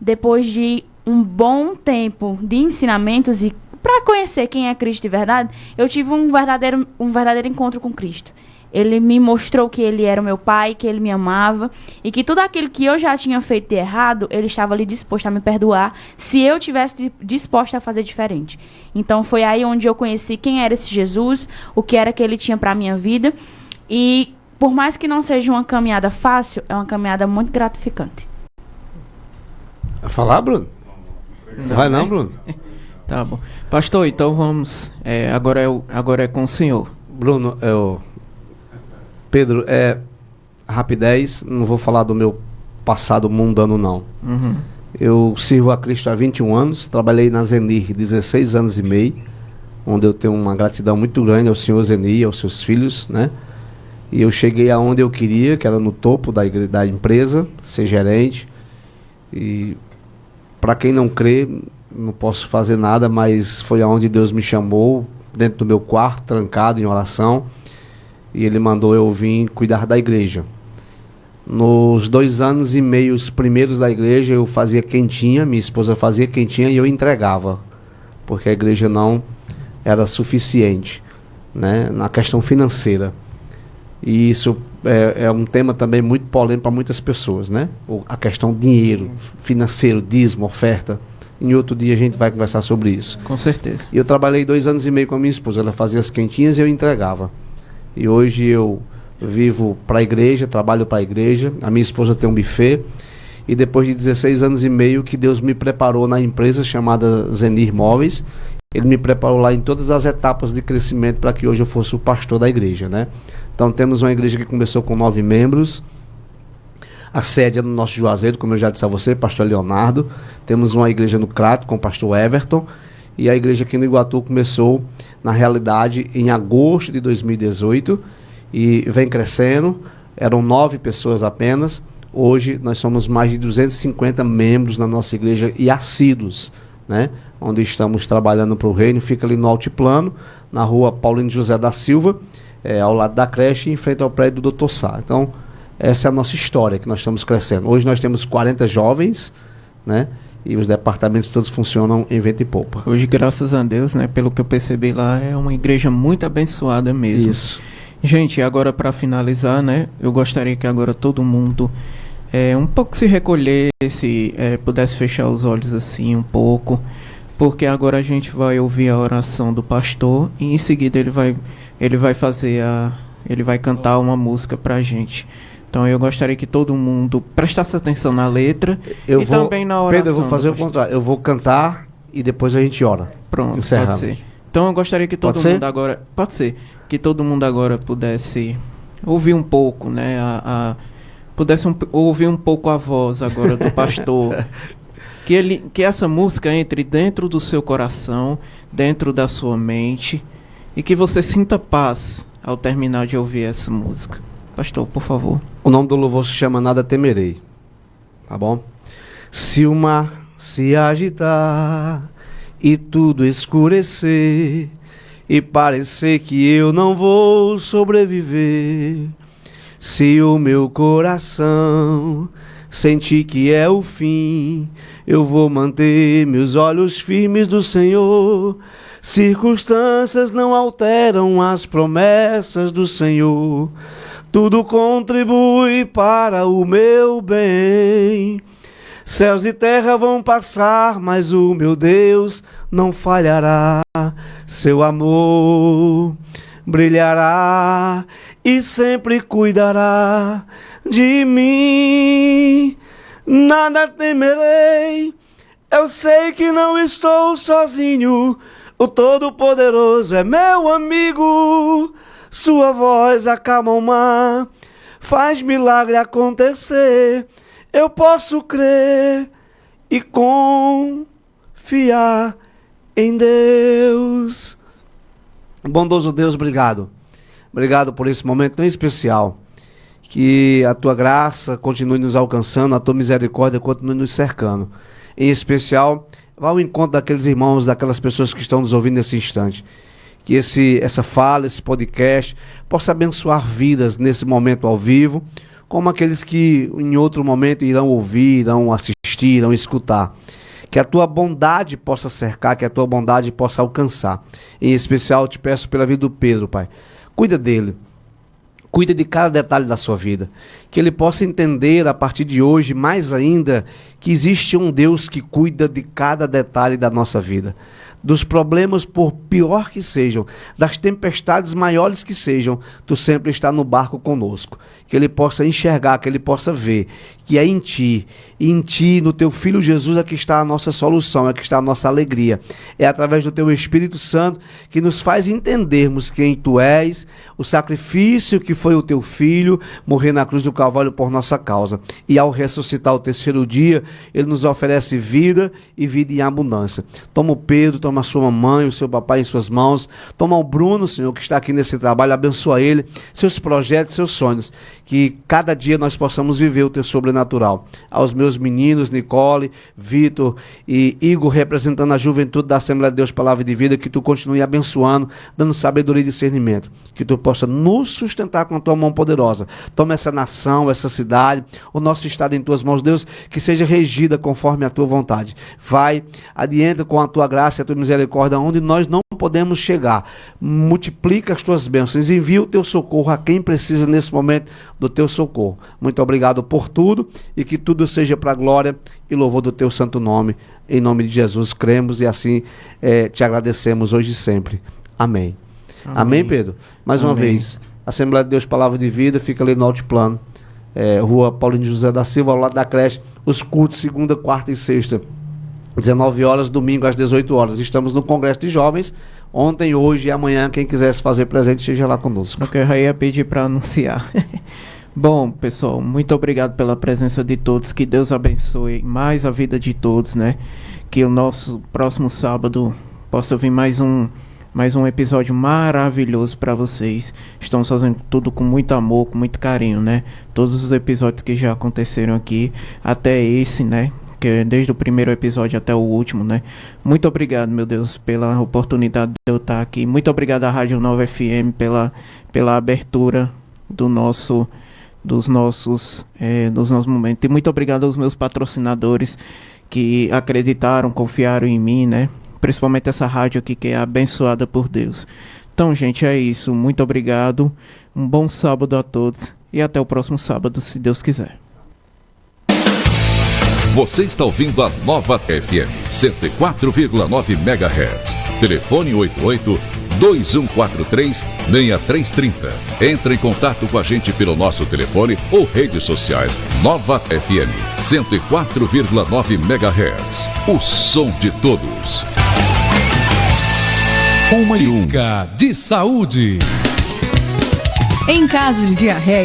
depois de um bom tempo de ensinamentos e para conhecer quem é Cristo de verdade, eu tive um verdadeiro encontro com Cristo. Ele me mostrou que ele era o meu pai, que ele me amava e que tudo aquilo que eu já tinha feito de errado, ele estava ali disposto a me perdoar se eu tivesse disposta a fazer diferente. Então foi aí onde eu conheci quem era esse Jesus, o que era que ele tinha para a minha vida. E por mais que não seja uma caminhada fácil, é uma caminhada muito gratificante. Vai falar, Bruno? Não vai não, Bruno? Tá bom. Pastor, então vamos... agora é com o senhor. Bruno, Pedro, rapidez, não vou falar do meu passado mundano, não. Uhum. Eu sirvo a Cristo há 21 anos, trabalhei na Zenir 16 anos e meio, onde eu tenho uma gratidão muito grande ao senhor Zenir, aos seus filhos, né? E eu cheguei aonde eu queria, que era no topo da empresa, ser gerente. E para quem não crê, não posso fazer nada, mas foi aonde Deus me chamou, dentro do meu quarto, trancado em oração. E ele mandou eu vir cuidar da igreja. Nos 2 anos e meio primeiros da igreja, eu fazia quentinha, minha esposa fazia quentinha e eu entregava, porque a igreja não era suficiente, né, na questão financeira. E isso é um tema também muito polêmico para muitas pessoas, né? A questão dinheiro, financeiro, dízimo, oferta. Em outro dia a gente vai conversar sobre isso. Com certeza. E eu trabalhei 2 anos e meio com a minha esposa, ela fazia as quentinhas e eu entregava. E hoje eu vivo para a igreja, trabalho para a igreja, a minha esposa tem um buffet, e depois de 16 anos e meio que Deus me preparou na empresa chamada Zenir Móveis, Ele me preparou lá em todas as etapas de crescimento para que hoje eu fosse o pastor da igreja, né? Então temos uma igreja que começou com 9 membros, a sede é no nosso Juazeiro, como eu já disse a você, pastor Leonardo. Temos uma igreja no Crato com o pastor Everton, e a igreja aqui no Iguatu começou, na realidade, em agosto de 2018, e vem crescendo. Eram 9 pessoas apenas. Hoje nós somos mais de 250 membros na nossa igreja e assíduos, né? Onde estamos trabalhando para o reino. Fica ali no Altiplano, na rua Paulino José da Silva, ao lado da creche, em frente ao prédio do Dr. Sá. Então, essa é a nossa história, que nós estamos crescendo. Hoje nós temos 40 jovens, né? E os departamentos todos funcionam em vento e popa. Hoje, graças a Deus, né? Pelo que eu percebi lá, é uma igreja muito abençoada mesmo. Isso. Gente, agora para finalizar, né? Eu gostaria que agora todo mundo um pouco se recolhesse, pudesse fechar os olhos assim um pouco, porque agora a gente vai ouvir a oração do pastor e em seguida ele vai cantar uma música pra gente. Então eu gostaria que todo mundo prestasse atenção na letra também na oração. Pedro, eu vou fazer o contrário. Eu vou cantar e depois a gente ora. Pronto, encerramos. Pode ser. Então eu gostaria que todo mundo agora... Pode ser. Que todo mundo agora pudesse ouvir um pouco, né? Ouvir um pouco a voz agora do pastor. Que essa música entre dentro do seu coração, dentro da sua mente, e que você sinta paz ao terminar de ouvir essa música. Pastor, por favor. O nome do louvor se chama Nada Temerei. Tá bom? Se o mar se agitar e tudo escurecer e parecer que eu não vou sobreviver, se o meu coração sentir que é o fim, eu vou manter meus olhos firmes do Senhor. Circunstâncias não alteram as promessas do Senhor. Tudo contribui para o meu bem. Céus e terra vão passar, mas o meu Deus não falhará. Seu amor brilhará e sempre cuidará de mim. Nada temerei, eu sei que não estou sozinho. O Todo-Poderoso é meu amigo. Sua voz acalma o mar, faz milagre acontecer. Eu posso crer e confiar em Deus. Bondoso Deus, obrigado. Obrigado por esse momento tão especial. Que a tua graça continue nos alcançando, a tua misericórdia continue nos cercando. Em especial, vá ao encontro daqueles irmãos, daquelas pessoas que estão nos ouvindo nesse instante. Que essa fala, esse podcast, possa abençoar vidas nesse momento ao vivo, como aqueles que em outro momento irão ouvir, irão assistir, irão escutar. Que a tua bondade possa cercar, que a tua bondade possa alcançar. Em especial, eu te peço pela vida do Pedro, Pai. Cuida dele. Cuida de cada detalhe da sua vida. Que ele possa entender, a partir de hoje, mais ainda, que existe um Deus que cuida de cada detalhe da nossa vida. Dos problemas, por pior que sejam, das tempestades maiores que sejam, tu sempre está no barco conosco. Que ele possa enxergar, que ele possa ver, que é em ti, no teu Filho Jesus, é que está a nossa solução, é que está a nossa alegria. É através do teu Espírito Santo que nos faz entendermos quem tu és, o sacrifício que foi o teu Filho, morrer na cruz do Calvário por nossa causa. E ao ressuscitar o terceiro dia, ele nos oferece vida e vida em abundância. Toma o Pedro, toma a sua mamãe, o seu papai em suas mãos. Toma o Bruno, Senhor, que está aqui nesse trabalho. Abençoa ele, seus projetos, seus sonhos. Que cada dia nós possamos viver o teu sobrenatural. Aos meus meninos, Nicole, Vitor e Igor, representando a juventude da Assembleia de Deus Palavra de Vida, que tu continue abençoando, dando sabedoria e discernimento. Que tu possa nos sustentar com a tua mão poderosa. Toma essa nação, essa cidade, o nosso estado em tuas mãos, Deus, que seja regida conforme a tua vontade. Vai, adianta com a tua graça e a tua misericórdia, onde nós não podemos chegar. Multiplica as tuas bênçãos, envia o teu socorro a quem precisa nesse momento do teu socorro. Muito obrigado por tudo e que tudo seja para a glória e louvor do teu santo nome. Em nome de Jesus cremos e assim te agradecemos hoje e sempre. Amém. Amém, Pedro? Mais uma vez, Assembleia de Deus Palavra de Vida, fica ali no altiplano, Rua Paulino José da Silva, ao lado da creche, os cultos segunda, quarta e sexta, 19 horas, domingo às 18 horas. Estamos no Congresso de Jovens, ontem, hoje e amanhã, quem quisesse fazer presente, esteja lá conosco. Ok, eu ia pedir para anunciar. Bom, pessoal, muito obrigado pela presença de todos, que Deus abençoe mais a vida de todos, né? Que o nosso próximo sábado possa vir mais um episódio maravilhoso para vocês. Estamos fazendo tudo com muito amor, com muito carinho, né? Todos os episódios que já aconteceram aqui, até esse, né? Que é desde o primeiro episódio até o último, né? Muito obrigado, meu Deus, pela oportunidade de eu estar aqui. Muito obrigado à Rádio Nova FM pela abertura dos nossos momentos. E muito obrigado aos meus patrocinadores que acreditaram, confiaram em mim, né? Principalmente essa rádio aqui que é abençoada por Deus. Então, gente, é isso. Muito obrigado. Um bom sábado a todos. E até o próximo sábado, se Deus quiser. Você está ouvindo a Nova FM 104,9 MHz. Telefone 88-2143-6330. Entre em contato com a gente pelo nosso telefone ou redes sociais. Nova FM 104,9 MHz. O som de todos. Uma dica de saúde. Em caso de diarreia